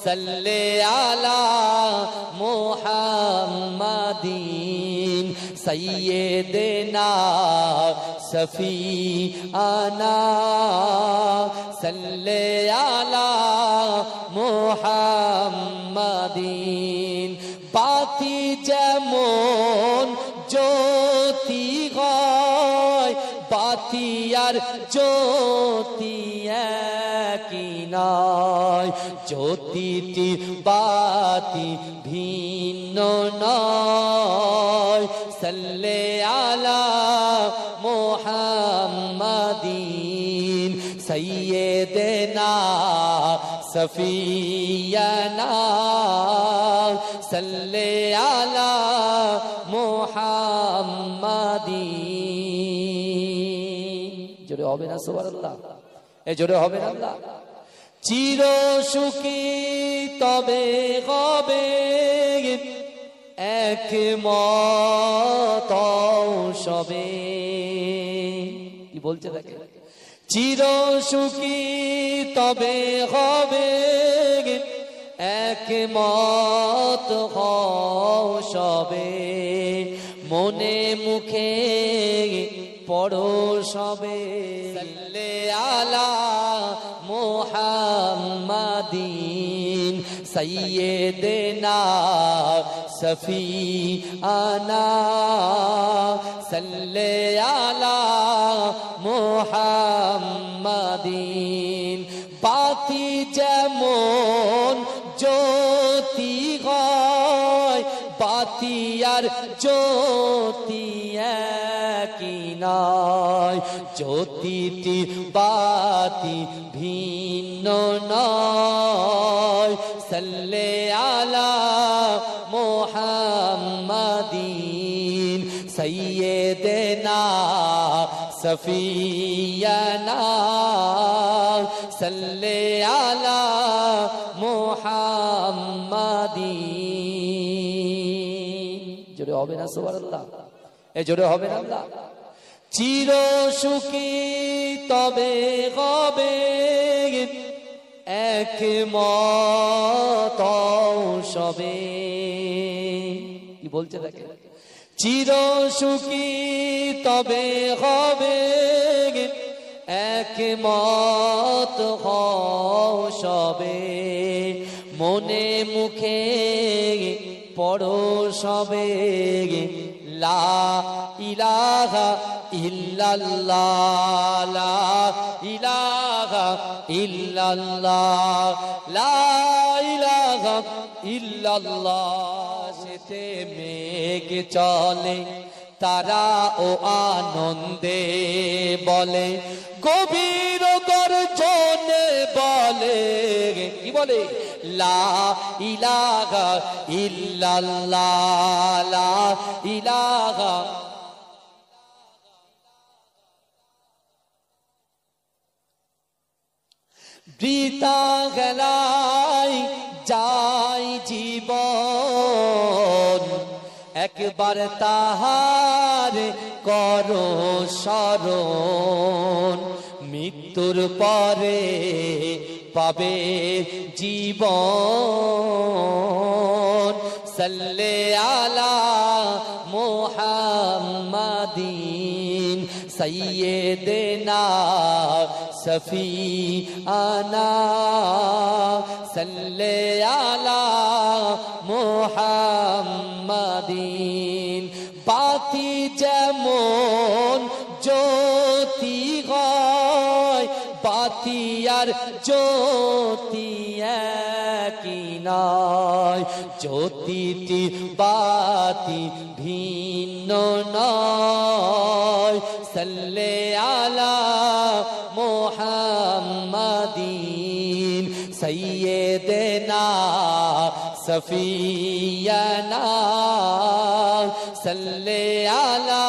সাল্লে আলা মুহাম্মাদিন সাইয়্যিদিনা সফিয়ানা, সাল্লে আলা মুহাম্মাদিন। বাতি যেমন জ্যোতি হয়, বাতি আর জ্যোতি একই নয়, জ্যোতিটি বাতি ভিন্ন নয়। সাল্লে আলা মুহাম্মাদিন সাইয়্যিদিনা সফিয়ানা, সাল্লে আলা মুহাম্মাদিন। জোরে হবে না সুবহানাল্লাহ? এ জোরে হবে না আল্লাহ? চির সুখী তবে হবে একমত সবে। কি বলছে দেখে? চির সুখী তবে হবে একমত সবে, মনে মুখে পড়ো সবে। সাল্লে আলা মুহাম্মাদিন সাইয়্যিদিনা সফিয়ানা, সাল্লে আলা মুহাম্মাদিন। বাতি যেমন জ্যোতি হয়, বাতি আর জ্যোতি একই নয়, জ্যোতিটি বাতি ভিন্ন নয়। সাল্লে আলা মুহাম্মাদিন সাইয়্যিদিনা সফিয়ানা, সাল্লে আলা মুহাম্মাদিন। জোরে হবে না সুবহানাল্লাহ? এ জোরে হবে না আল্লাহ? চির সুখী তবে হবে একমত সবে। কি বলছে দেখে? চির সুখী তবে হবে একমত সবে, মনে মুখে পড়ো সবে লা ইলাহা ইল্লাল্লাহ লা ইলাহা ইল্লাল্লাহ লা ইলাহা ইল্লাল্লাহ। সেতে মেঘ চলে তারা ও আনন্দে বলে, গভীর গর্জনে বলে, কি বলে? লা ইলাহা ইল্লাল্লাহ লা ইলাহা। বৃথা গেলাই যাই জীবন, একবার তাহার করো স্মরণ, মৃত্যুর পরে পাবে জীবন। সাল্লে আলা মুহাম্মাদিন সাইয়্যিদিনা সফি আনা সাল্লে আলা মুহাম্মাদিন বাতি যেমন জ্যোতি হয় বাতি আর জ্যোতি একই নয় জ্যোতিটি বাতি ভিন্ন নয় সাল্লে আলা মুহাম্মাদিন সাইয়্যিদিনা সফিয়ানা সাল্লে আলা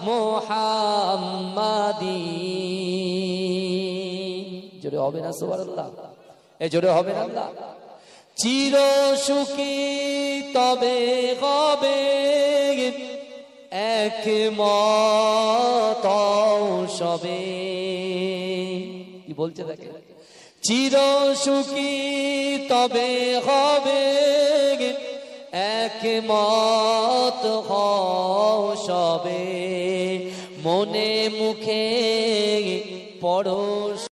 মুহাম্মাদিন জোরে হবে না সুবহানাল্লাহ এই জোরে হবে না আল্লাহ চির সুখী তবে হবে একমত সবে কি বলছে দেখে চির সুখী তবে হবে একমত সবে মনে মুখে পরশ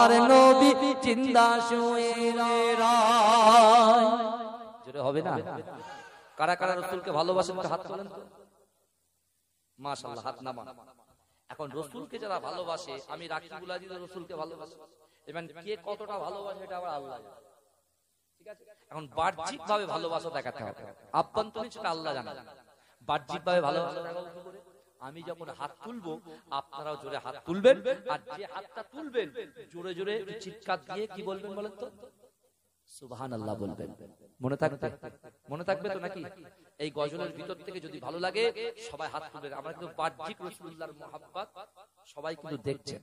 আর নবী জিন্দা শুয়ে রয় জোরে হবে না কারা কারা রাসূলকে ভালোবাসেন তো হাত তোলেন তো মাশাআল্লাহ হাত নামান এখন রাসূলকে যারা ভালোবাসে আমি রাকিবুল আজিজ রাসূলকে ভালোবাসি এবং কে কতটা ভালোবাসে এটা আবার আল্লাহ জানে ঠিক আছে এখন বাহ্যিক ভাবে ভালোবাসা দেখাতে হবে আভ্যন্তরীণ সেটা আল্লাহ জানে বাহ্যিক ভাবে ভালোবাসা দেখাবো কি করে আমি যখন হাত তুলবো আপনারাও জোরে হাত তুলবেন আর যে হাতটা তুলবেন জোরে জোরে চিৎকার দিয়ে কি বলবেন বলেন তো সুবহানাল্লাহ বলবেন মনে থাকবে তো নাকি এই গজলের ভিতর থেকে যদি ভালো লাগে সবাই হাত তুলবেন আমরা কিন্তু বাহ্যিক রাসূলুল্লাহর মহব্বত সবাই কিন্তু দেখছেন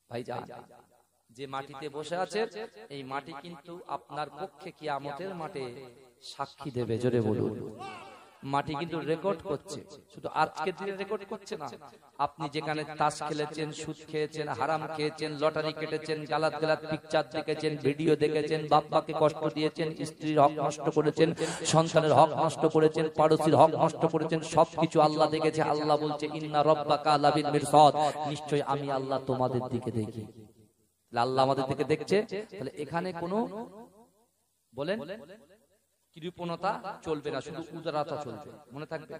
ভাইজান যে মাটিতে বসে আছে এই মাটি কিন্তু আপনার পক্ষে কিয়ামতের মাঠে সাক্ষী দেবে জোরে বলুন মাটি কিন্তু রেকর্ড করছে, শুধু আজকের দিনে রেকর্ড করছে না। আপনি যেখানে তাস খেলেছেন, সুদ খেয়েছেন, হারাম খেয়েছেন, লটারি কেটেছেন, গালাত গালাত পিকচার দেখেছেন, ভিডিও দেখেছেন, বাপ্পাকে কষ্ট দিয়েছেন, স্ত্রীর হক নষ্ট করেছেন, সন্তানের হক নষ্ট করেছেন, পাড়োশির হক নষ্ট করেছেন, সবকিছু আল্লাহ দেখেছে। আল্লাহ বলছে ইন্না রাব্বাকা লাবিল মিরসাদ, নিশ্চয় আমি আল্লাহ তোমাদের দিকে দেখি। আল্লাহ আমাদের দিকে দেখছে। তাহলে এখানে কোনো বলেন কৃপণতা চলবে না, শুধু উদারতা চলবে, মনে থাকবে।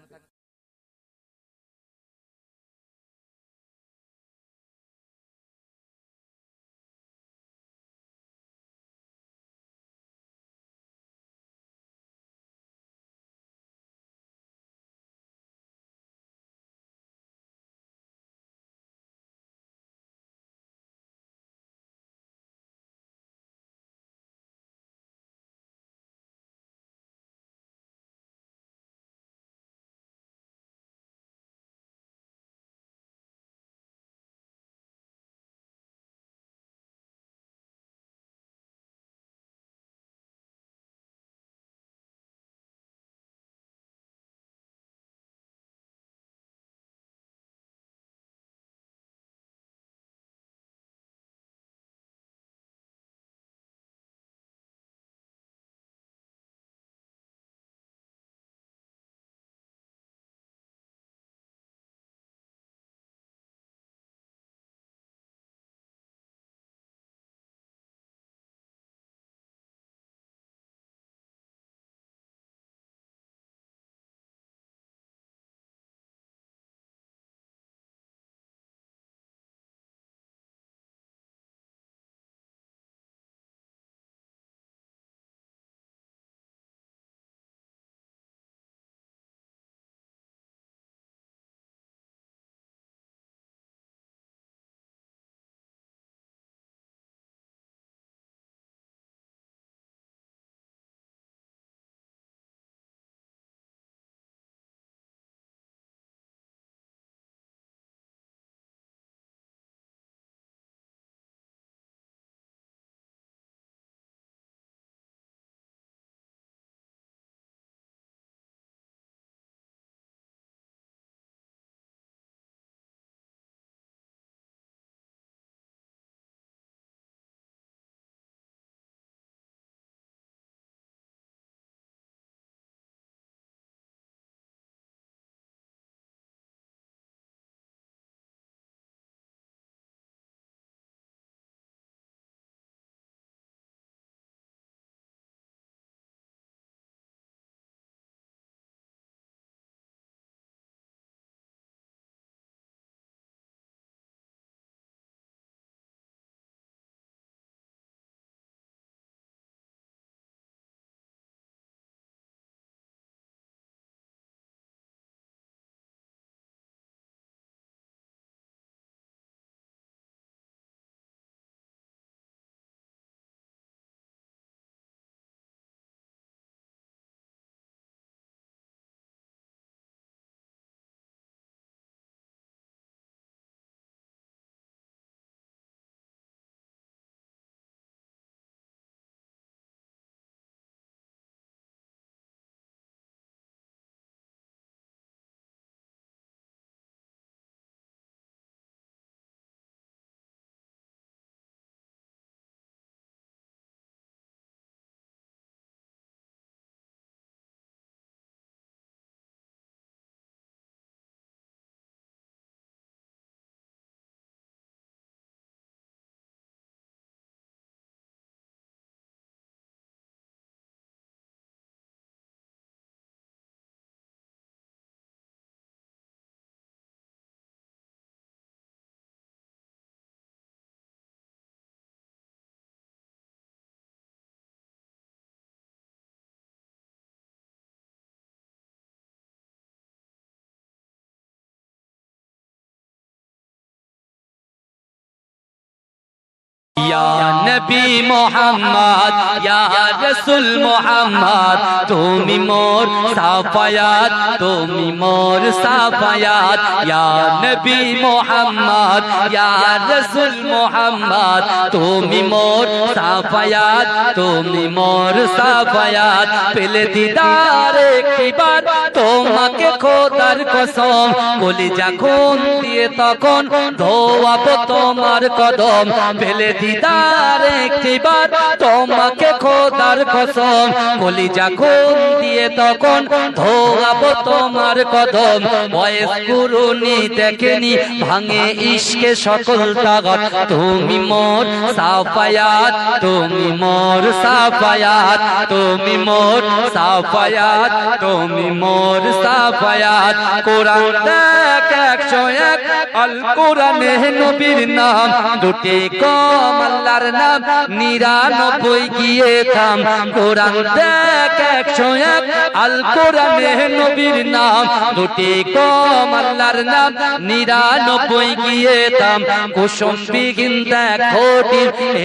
या नबी मोहम्मद या रसूल मोहम्मद तुमी मोर साफायात तुमी मोर साफायात या नबी मोहम्मद या रसूल मोहम्मद तुमी मोर साफायात तुमी मोर साफायात पेले दीदार একটি বার তোমাকে খোদার কসম বলি যখন দিয়ে তখন ধোয়াবো তোমার কদম পেলে দিদার একটি বার তোমাকে খোদার কসম বলি যখন দিয়ে তখন ধোয়াবো তোমার কদম বয়স কুরুনি দেখেনি ভাঙে ইশকে সকল তাগত তুমি মোর সাফায়াত তুমি মোর সাফায়াত তুমি মোর সাফায়াত তুমি মোর সাফায়াত কোরআন দেখ 101 আল কোরআনে নবীর নাম দুটি কম আল্লাহর নাম 99 গিয়ে থাম কোরআন দেখ 101 আল কোরআনে নবীর নাম দুটি কম আল্লাহর নাম 99 গিয়ে থাম কুসুম বিগিন দেখো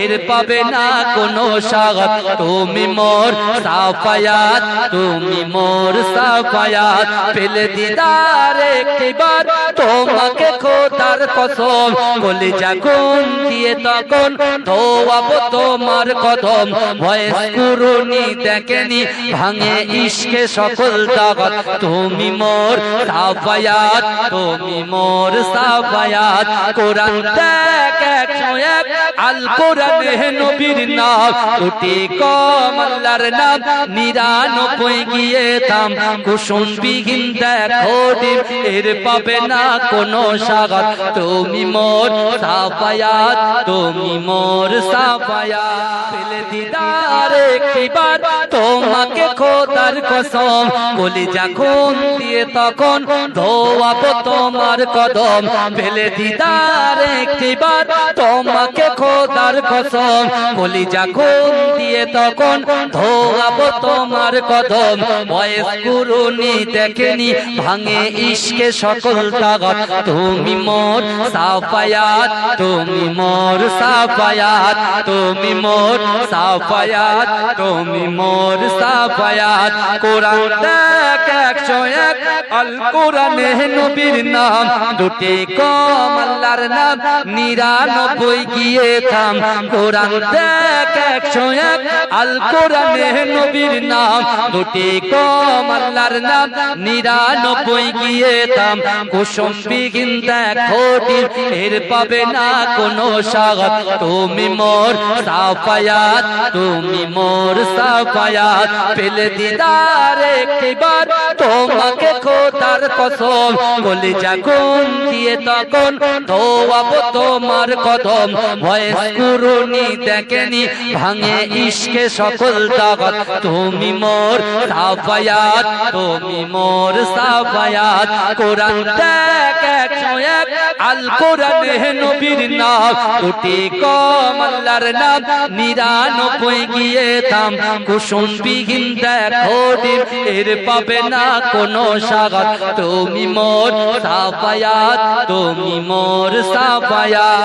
এর পাবে না কোনো স্বাগত তুমি মোর সাফায়াত তুমি মোর সাফায়াত পেলে দিদার একটি বার তোমাকে খোদার কসম বলে যখন দিয়ে তখন ধোয়াবো তোমার কদম ভয়েস কুরুনি দেখেনি ভাঙে ইশকে সকল তাগত তুমি মোর সাফায়াত তুমি মোর সাফায়াত কোরআন দেখ 101 আল কোরআনে নবীর নাম দুটি কম আল্লাহর নাম 99 গিয়ে থাম কুসুম বিগিন দেখো এর পাবে না কোনো স্বাগত তুমি মোর সাফায়াত তুমি মোর সাফায়াত পেলে দিদার একটি বার তোমাকে খোদার কসম বলি যখন দিয়ে তখন ধোয়াবো তোমার কদম পেলে দিদার একটি বার তোমাকে খোদার কসম বলি যখন দিয়ে তখন ধোয়াবো তোমার কদম বয়স কুরুনি দেখেনি ভাঙে ইশকে সকল তাগত তুমি মোর সাফায়াত তুমি মোর সাফায়াত তুমি মোর সাফায়াত তুমি মোর সাফায়াত কোরআন দেখ 101 আল কোরআনে নবীর নাম দুটি কম আল্লাহর নাম 99 গিয়ে থাম কোরআন দেখ 101 আল কোরআনে নবীর নাম দুটি কম আল্লাহর নাম 99 গিয়ে থাম কুসুম বিগিন দেখো এর পাবে না কোনো স্বাগত তুমি মোর সাফায়াত তুমি মোর সাফায়াত পেলে দিদার একটি বার তোমাকে খোদার কসম বলি যখন দিয়ে তখন ধোয়াবো তোমার কদম ভয়েস কুরুনি দেখেনি ভাঙে ইশকে সকল তাগত তুমি মোর সাফায়াত তুমি মোর সাফায়াত কোরআন দেখ 101 আল কোরআনে নবীর নাম দুটি কম আল্লাহর নাম 99 গিয়ে থাম কুসুম বিগিন দেখো এর পাবে না কোনো স্বাগত তুমি মোর সাফায়াত তুমি মোর সাফায়াত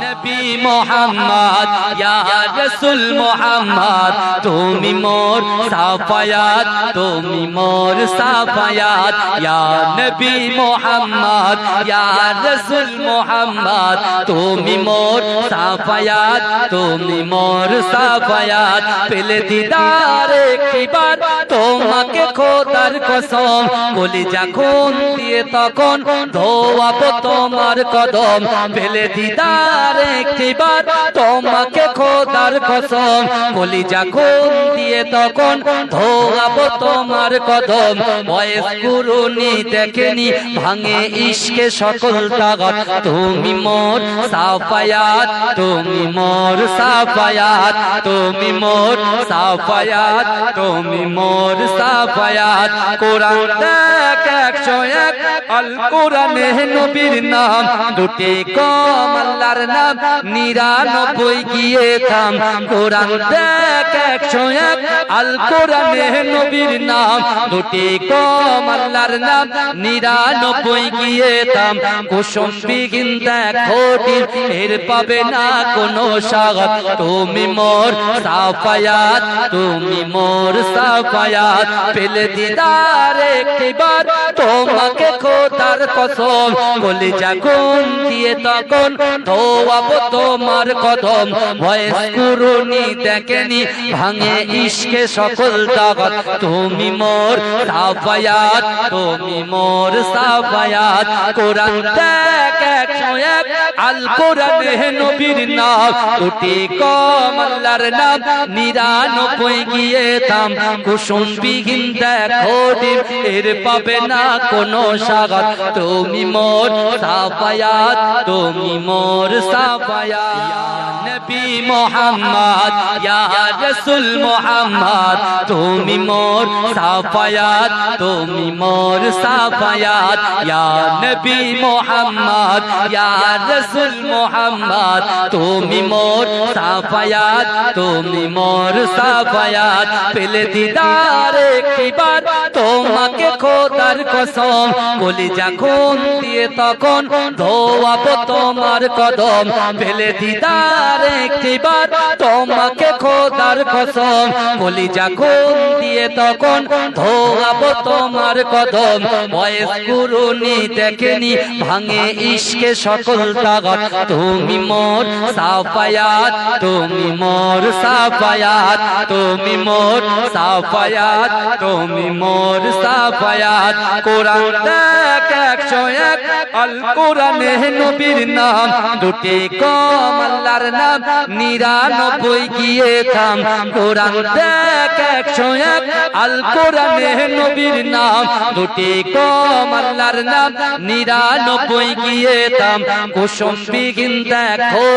নবী মোহাম্মদ ইয়া রাসূল মোহাম্মদ তুমি মোর সাফায়াত তুমি মোর সাফায়াত ইয়া নবী মোহাম্মদ ইয়া রাসূল মোহাম্মদ তুমি মোর সাফায়াত তুমি মোর সাফায়াত পেলে দিদার একটি বার তোমাকে খোদার কসম বলি যখন দিয়ে তখন ধোয়াবো তোমার কদম পেলে দিদার একটি বার তোমাকে খোদার কসম বলি যখন দিয়ে তখন ধোয়াবো তোমার কদম বয়স কুরুনি দেখেনি ভাঙে ইশকে সকল তাগত তুমি মোর সাফায়াত তুমি মোর সাফায়াত তুমি মোর সাফায়াত তুমি মোর সাফায়াত কোরআন দেখ 101 আল কোরআনে নবীর নাম দুটি কম আল্লাহর নাম 99 গিয়ে থাম কোরআন দেখ 101 আল কোরআনে নবীর নাম দুটি কম আল্লাহর নাম 99 গিয়ে থাম কুসুম বিগিন দেখো এর পাবে না কোনো স্বাগত তুমি মোর সাফায়াত তুমি মোর সাফায়াত পেলে দিদার একবার তোমাকে খোদার কসম বলি যখন দিয়ে তখন ধোয়াবো তোমার কদম ভয়েস কুরুনি দেখেনি ভাঙে ইশকে সকল তাগত তুমি মোর সাফায়াত তুমি মোর সাফায়াত কোরআন দেখ 101 আল কোরআনে নবীর নাম দুটি কম আল্লাহর নাম 99 গিয়ে থাম কুসুম বিহীন দেখো ডিম এর পাবে না কোনো স্বাগত তুমি মোর সাফায়াত তুমি মোর সাফায়াত নবী মুহাম্মদ ইয়া রাসূল মুহাম্মদ তুমি মোর সাফায়াত তুমি মোর সাফায়াত ইয়া নবী মুহাম্মদ ইয়া রাসূল মুহাম্মদ তুমি মোর সাফায়াত তুমি মোর সাফায়াত পেলে দিদার একবার তোমাকে খোদার কসম বলি যখন দিয়ে তখন ধোয়াবো তোমার কদম পেলে দিদার একবার তোমাকে খোদার কসম বলি যখন দিয়ে তখন ধোয়াবো তোমার কদম ভয়েস কুরুনি দেখেনি ভাঙে ইশকে সকল তাগত তুমি মোর সাফায়াত তুমি মোর সাফায়াত তুমি মোর সাফায়াত তুমি মোর সাফায়াত কোরআন দেখ 101 আল কোরআনে নবীর নাম দুটি কম আল্লাহর নাম 99 গিয়ে থাম কোরআন দেখ 101 আল কোরআনে নবীর নাম দুটি কম আল্লাহর নাম 99 গিয়ে থাম কুসুম বিহীন দেখো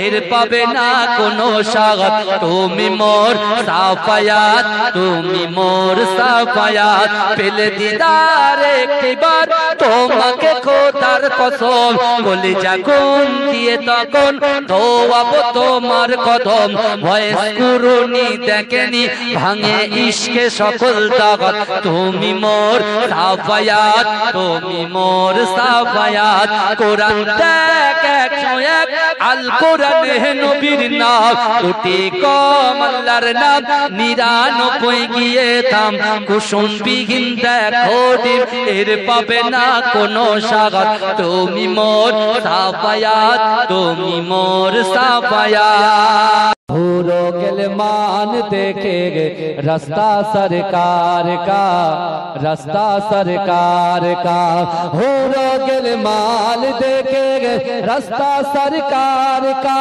এর পাবে না কোনো স্বাগত তুমি মোর সাফায়াত তুমি মোর সাফায়াত পেলে দিদার একবার তোমাকে খোদার কসম বলি যখন দিয়ে তখন ধোয়াবো তোমার কদম ভয়েস কুরুনি দেখেনি ভাঙে ইশকে সকল তাগত তুমি মোর সাফায়াত তুমি মোর সাফায়াত কোরআন দেখ 101 আল কোরআনে নবীর নাম দুটি কম আল্লাহর নাম 99 গিয়ে থাম কুসুম বিহীন দেখো ডিম এর পাবে না কোনো স্বাগত তুমি মোর সাফায়াত তুমি মোর সাফায়াত भूरो गिलमान देखेंगे रास्ता सरकार का रास्ता सरकार का भूरो गिलमान देखेंगे रास्ता सरकार का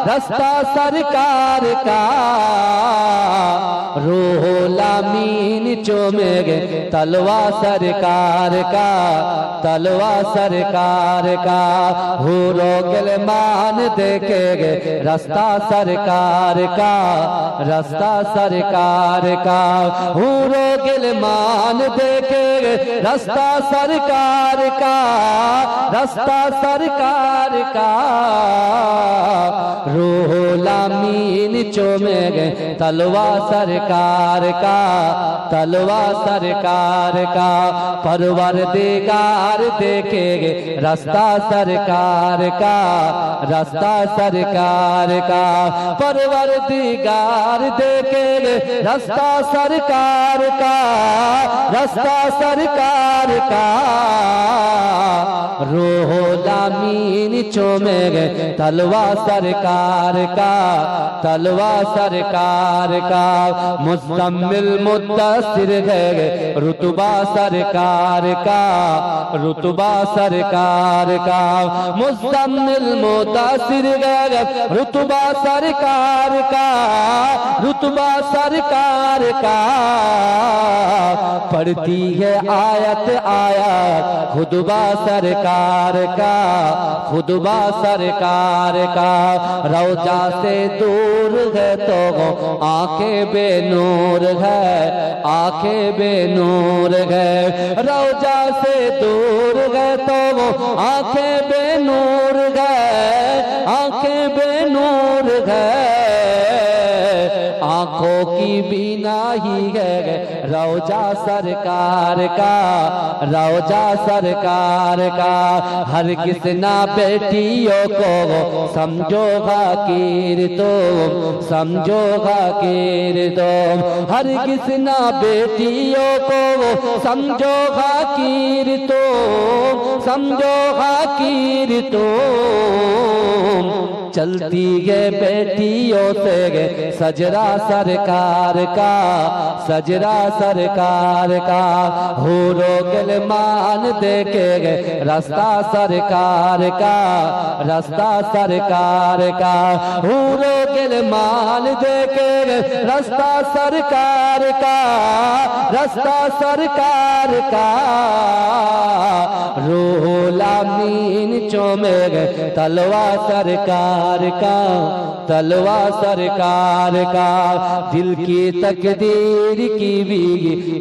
रास्ता सरकार का रूह लामीन चूमेंगे तलवा सरकार का तलवा सरकार का भूरो गिलमान देखेंगे रास्ता सरकार का रास्ता सरकार का हूरो गिलमान देखेंगे रास्ता सरकार का रास्ता सरकार का रूह लामीन चूमेंगे तलवा सरकार का तलवा सरकार का परवरदिगार देखेंगे रास्ता सरकार का रास्ता सरकार का परवरदिगार देखेंगे रास्ता सरकार का रास्ता सरकार का रूह लामीन चूमेंगे तलवा सरकार का तलवा सरकार का मुज़म्मिल मुद्दस्सिर गए रुतबा सरकार का रुतबा सरकार का मुज़म्मिल मुद्दस्सिर गए रुतबा सरकार का रुतबा सरकार का पढ़ती है आयत आयत खुतबा सरकार का खुतबा सरकार का रौजा से दूर है तो आंखें बेनूर है आंखें बेनूर है रौजा से दूर है तो आंखें बेनूर है नूर है, आंखों की बीनाही है रौजा सरकार का, रौजा सरकार का। हर किस ना बेटियों को समझो फकीर तुम, समझो फकीर तुम। हर किस ना बेटियों को समझो फकीर तुम, समझो फकीर तुम। चलती है बेटियों से सजरा सरकार का, सजरा सरकार का। हूरो गिलमान देखे रास्ता सरकार का, रास्ता सरकार का। हूरो गिलमान देखे रास्ता सरकार का, रास्ता सरकार का। रूहुल अमीन चूमे तलवा सरकार का, तलवा सरकार का। दिल की तकदीर की भी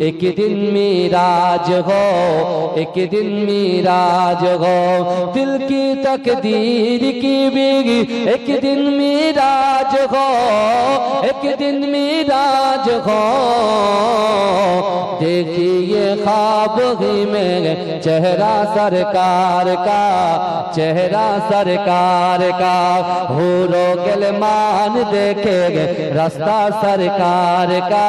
एक दिन मिराज हो, एक दिन मिराज हो। दिल की तकदीर की भी एक दिन मिराज हो, एक दिन मिराज हो। देखिए ख्वाब ही में चेहरा सरकार का, चेहरा सरकार का। हूरो गिलमान देखेंगे रास्ता सरकार का,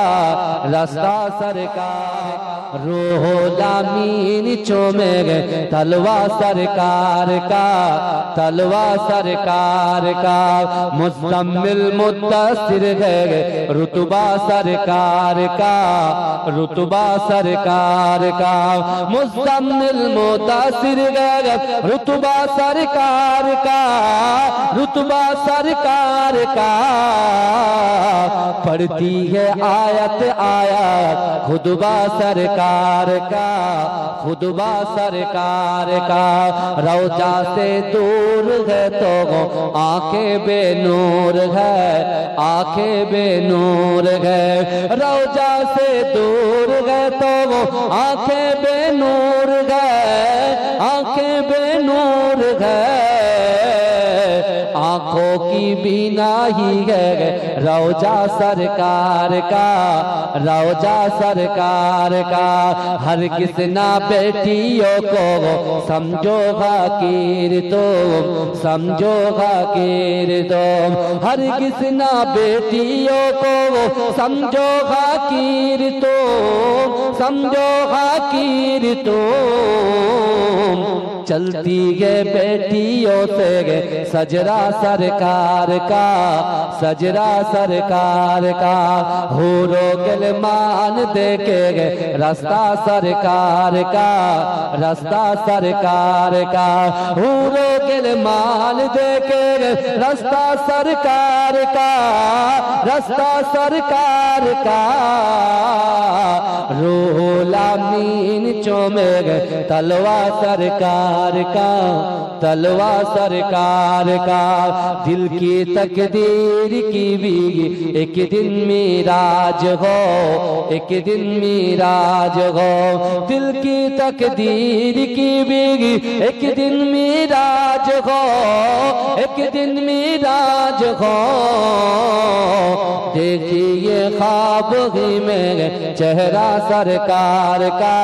रास्ता सरकार। रूहुल अमीन चूमेंगे तलवा सरकार का, तलवा सरकार का। मुज़म्मिल मुद्दस्सिर है रुतबा सरकार का, रुतबा सरकार का। मुज़म्मिल मुद्दस्सिर है रुतबा सरकार का, रुतबा सरकार का। पढ़ती है आयत आयत खुतबा सरकार का, खुतबा सरकार का। रौजा से दूर है तो आंखें बेनूर है, आंखें बेनूर है। रौजा से दूर है तो आंखें बेनूर है, आंखें बेनूर है। आंखों की बीनाही है रौजा सरकार का, रौजा सरकार का। हर किस ना बेटियों को समझो फकीर तुम, समझो फकीर तुम। हर किस ना बेटियों को समझो फकीर तुम, समझो फकीर तुम। चलती है बेटियों से सजरा सरकार का, सजरा सरकार का। हूरो गिलमान देखे रास्ता सरकार का, रास्ता सरकार का। हूरो गिलमान देखे रास्ता सरकार का, रास्ता सरकार का। रूहुल अमीन चूमेंगे तलवा सरकार का, तलवा सरकार का। दिल की तकदीर की भी एक दिन मिराज हो, एक दिन मिराज हो। दिल की तकदीर की भी एक दिन मिराज हो, एक दिन मिराज हो। देखिए ख्वाब ही में चेहरा सरकार का,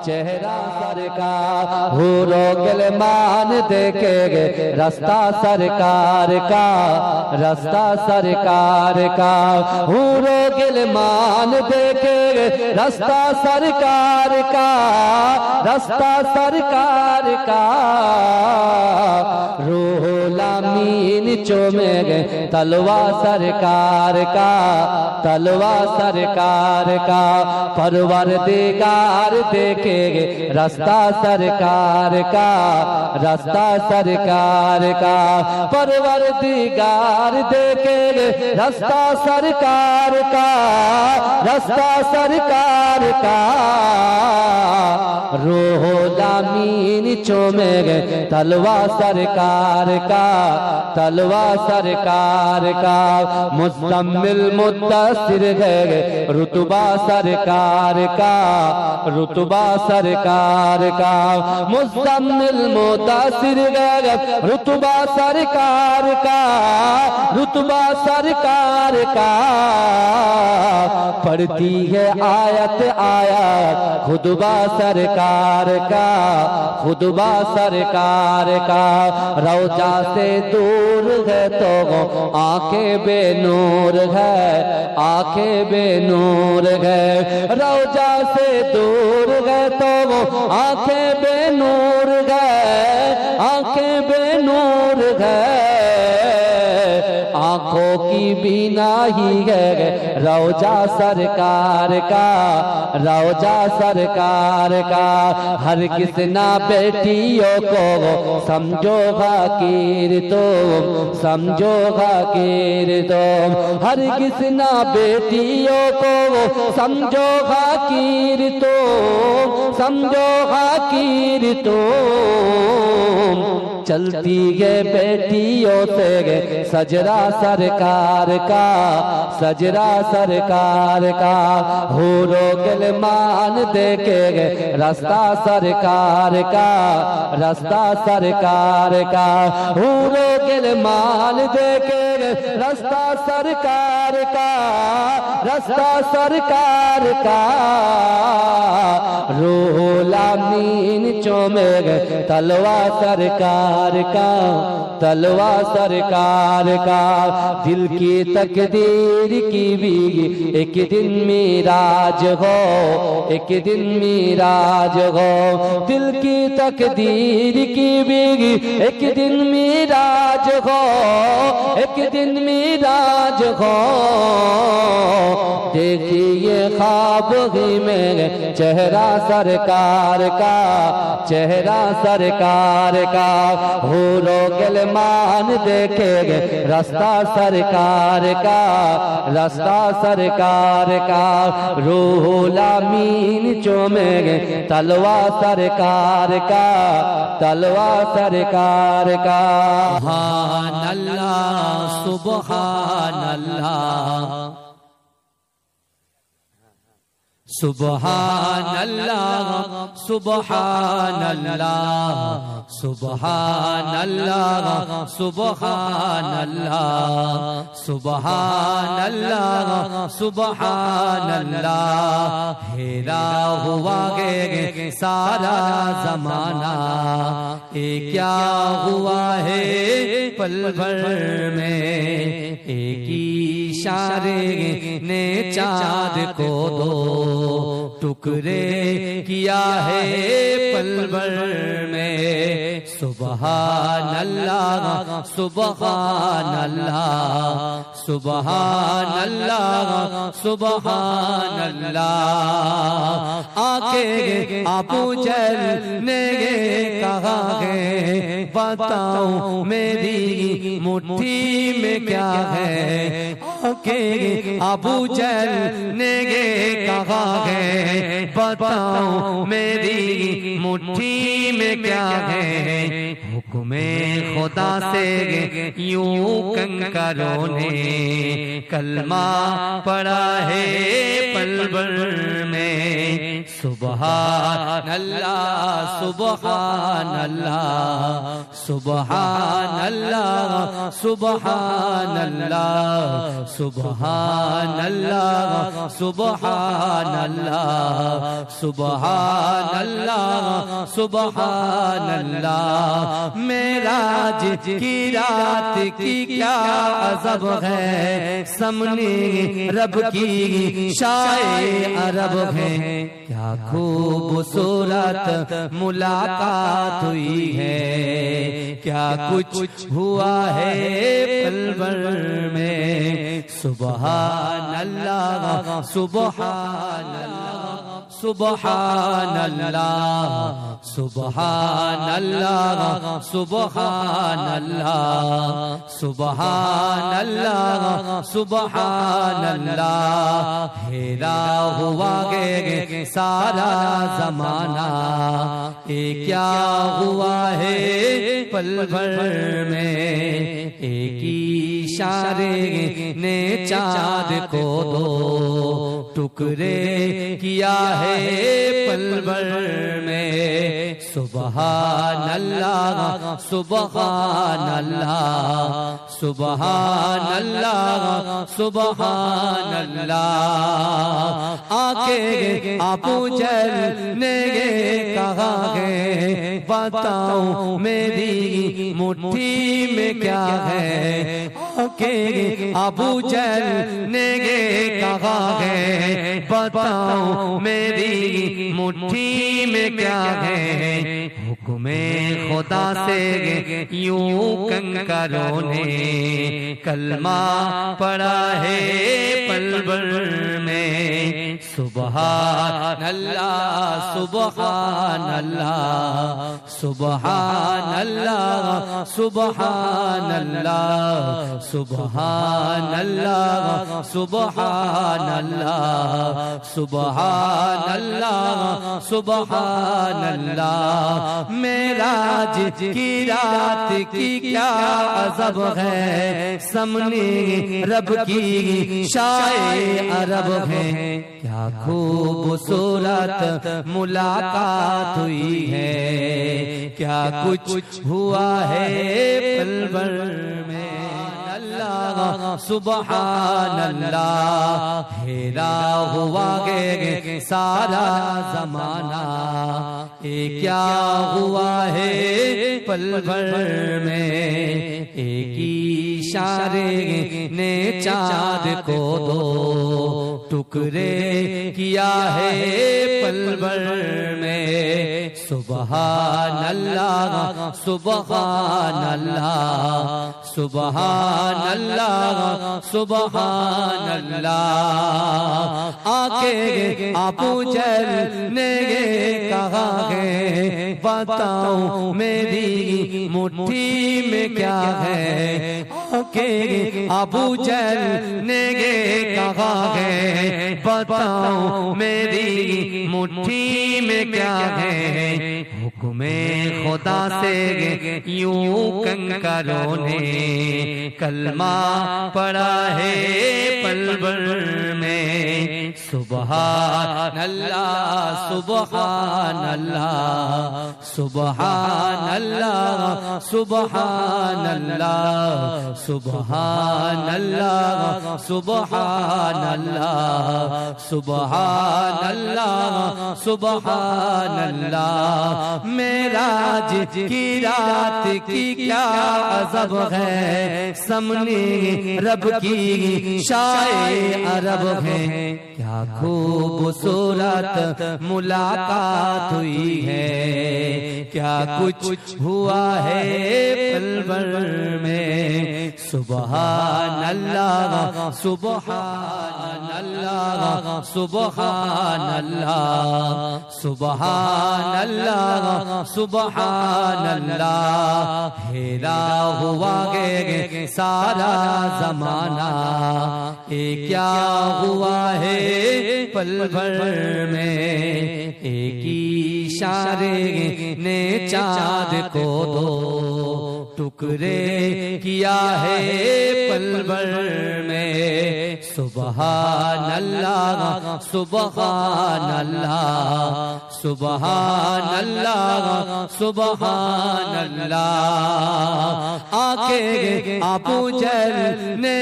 चेहरा सरकार। हूरो गिलमान देखेंगे रास्ता सरकार का, रास्ता सरकार का। हूरो गिलमान देखेंगे रास्ता सरकार का, रास्ता सरकार का। रूहुल अमीन चूमेंगे तलवा सरकार का, तलवा सरकार का। परवरदिगार देखेंगे रास्ता सरकार का, रास्ता सरकार का। परवरदिगार देखेंगे رستہ سرکار کا، رستہ سرکار کا، روح الامین چومے گے تلوا سرکار کا، تلوا سرکار کا، مزمل مدثر گئے رتبہ سرکار کا، رتبہ سرکار کا، مزمل مدثر گئے رتبہ سرکار کا، رتبہ سرکار کا، پڑھتی ہے آیت آیت خطبہ سرکار کا، خطبہ سرکار کا، روضہ سے دور ہے تو آنکھیں بے نور ہے، آنکھیں بے نور ہے، روضہ سے دور ہے تو آنکھیں بے نور ہے، آنکھیں بے نور ہے، آنکھوں کی بینائی ہے روضہ سرکار کا، روضہ سرکار کا، ہرگز نہ بیٹیوں کو سمجھو حقیر تم، سمجھو حقیر تم، ہرگز نہ بیٹیوں کو سمجھو حقیر تم، سمجھو حقیر تم، چلتی ہے بیٹیوں سے سجرہ سرکار کا، سجرہ سرکار کا، حوروں غلمان دیکھے گے رستہ سرکار کا، رستہ سرکار کا، حوروں غلمان دیکھے گے رستہ سرکار کا، رستہ سرکار کا، روح الامین چومے گے تلوا سرکار کا، تلوا سرکار کا، دل کی تقدیر کی بھی ایک دن معراج ہو، ایک دن معراج ہو، دل کی تقدیر کی بھی ایک دن معراج ہو، ایک دن معراج ہو، دیکھیے خواب ہی میں چہرہ سرکار کا، چہرہ سرکار کا، حوروں غلمان دیکھے گے رستہ سرکار کا، رستہ سرکار کا، روح الامین چومے گے تلوا سرکار کا، تلوا سرکار کا، سبحان اللہ سبحان اللہ، سبحان اللہ سبحان اللہ، سبحان اللہ سبحان اللہ، سبحان اللہ سبحان اللہ، ہیرا ہوا گے سارا زمانہ، یہ کیا ہوا ہے پل بھر میں، ایک اشارے نے چاند کو دو ٹکڑے کیا ہے پل بھر میں، سبحان اللہ سبحان اللہ، سبحان اللہ سبحان اللہ، آنکھیں ابو جہل نے کہا ہے بتاؤں میری مٹھی میں کیا ہے، آنکھیں ابو جہل نے کہا ہے بتاؤں میری مٹھی میں کیا ہے، حکم خدا سے یوں کنکروں نے کلمہ پڑھا ہے پل بھر میں، سبحان اللہ سبحان اللہ، سبحان اللہ سبحان اللہ، سبحان اللہ سبحان اللہ، سبحان اللہ سبحان اللہ، معراج کی رات کی کیا عذاب ہے، سامنے رب کی شاہ عرب ہے، کیا خوبصورت ملاقات ہوئی ہے، کیا کچھ ہوا ہے پل بھر میں، سبحان اللہ سبحان اللہ سبحان اللہ سبحان اللہ سبحان اللہ سبحان اللہ سبحان اللہ ہیرا ہوا گے سارا زمانہ یہ کیا ہوا ہے پل بھر میں ایک اشارے نے چاند کو دو ٹکڑے کیا ہے پل بھر میں سبحان اللہ سبحان اللہ سبحان اللہ سبحان اللہ آنکھیں آپ جل نے کہا ہے بتاؤں میری مٹھی میں کیا ہے آنکھیں ابو جل نے کہا ہے بتاؤں میری مٹھی میں کیا ہے حکم خدا سے یوں کنکروں نے کلمہ پڑھا ہے پل بھر میں سبحان اللہ سبحان اللہ سبحان اللہ سبحان اللہ سبحان اللہ سبحان اللہ سبحان اللہ سبحان اللہ معراج کی رات کی کیا عذاب ہے سامنے رب کی شائع عرب ہے کیا خوبصورت ملاقات ہوئی ہے کیا کچھ ہوا ہے پل بھر میں اللہ سبحان اللہ ہیرا ہوا گے سارا زمانہ یہ کیا ہوا ہے پل بھر میں ایک اشارے نے چاند کو دو ٹکڑے کیا ہے پل بھر میں سبحان اللہ سبحان اللہ سبحان اللہ سبحان اللہ آنکھیں آپ جل نے کہا ہے بتاؤں میری مٹھی میں کیا ہے آنکھیں ابو جل نے کہا ہے بتاؤں میری مٹھی میں کیا ہے حکم خدا سے یوں کنکروں نے کلمہ پڑھا ہے پل بھر میں سبحان اللہ سبحان اللہ سبحان اللہ سبحان اللہ سبحان اللہ سبحان اللہ سبحان اللہ سبحان اللہ معراج کی رات کی کیا عذاب ہے سامنے رب کی شائع عرب ہے کیا خوبصورت ملاقات ہوئی ہے کیا کچھ ہوا ہے پل بھر میں سبحان اللہ سبحان اللہ سبحان اللہ سبحان اللہ سبحان اللہ ہیرا ہوا گے سارا زمانہ یہ کیا ہوا ہے پل بھر میں ایک اشارے نے چاند کو دو ٹکڑے کیا ہے پل بھر میں سبحان اللہ سبحان اللہ سبحان اللہ سبحان اللہ آنکھیں آپ جل نے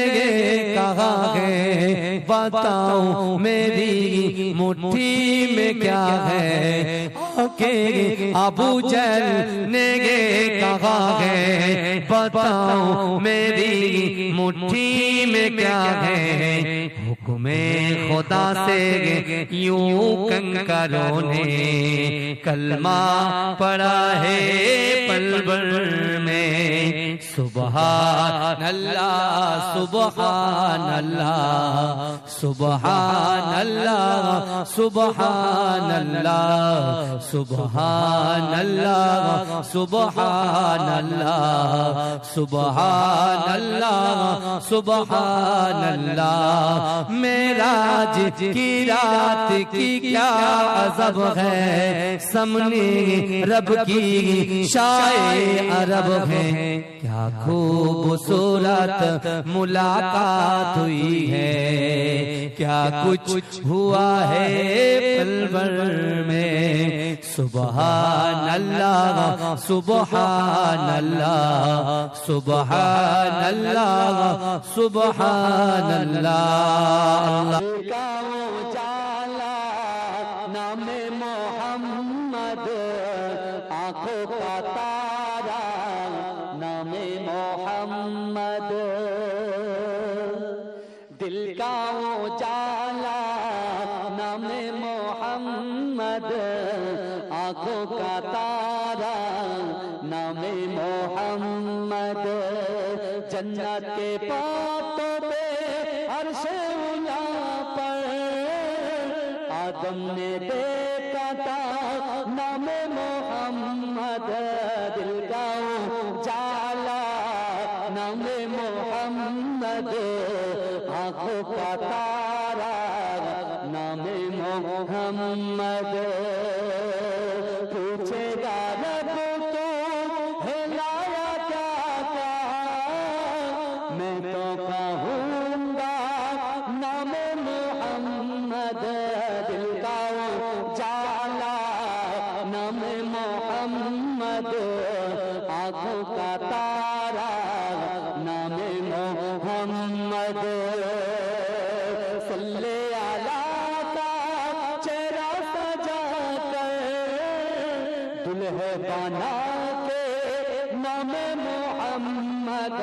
کہا ہے بتاؤں میری مٹھی میں کیا ہے آنکھیں ابو جل نے کہا ہے بتاؤں میری مٹھی میں کیا ہے حکم خدا سے یوں کنکروں نے کلمہ پڑھا ہے پل بھر میں سبحان اللہ سبحان اللہ سبحان اللہ سبحان اللہ سبحان اللہ سبحان اللہ سبحان اللہ سبحان اللہ معراج کی رات کی کیا عذاب ہے سامنے رب کی شائع عرب ہے کیا خوبصورت ملاقات ہوئی ہے کیا کچھ ہوا ہے پلور میں سبحان اللہ سبحان اللہ سبحان اللہ سبحان اللہ نام محمد آنکھوں کا تارا نام محمد دل کا اجالا نام محمد آنکھوں کا تارا نام محمد جنت کے پاتوں پہ عرش اولا پر آدم نے دیکھا تھا نام محمد دل کا اجالا نام محمد آنکھوں کا تارا نام محمد پوچھے گا رب تو ہلایا کیا کیا میں تو کہوں گا نام محمد دل کا اجالا نام محمد آنکھوں کا تارا نام محمد صلی اللہ کا چہرہ سجا کر دلہے بنا کے نام محمد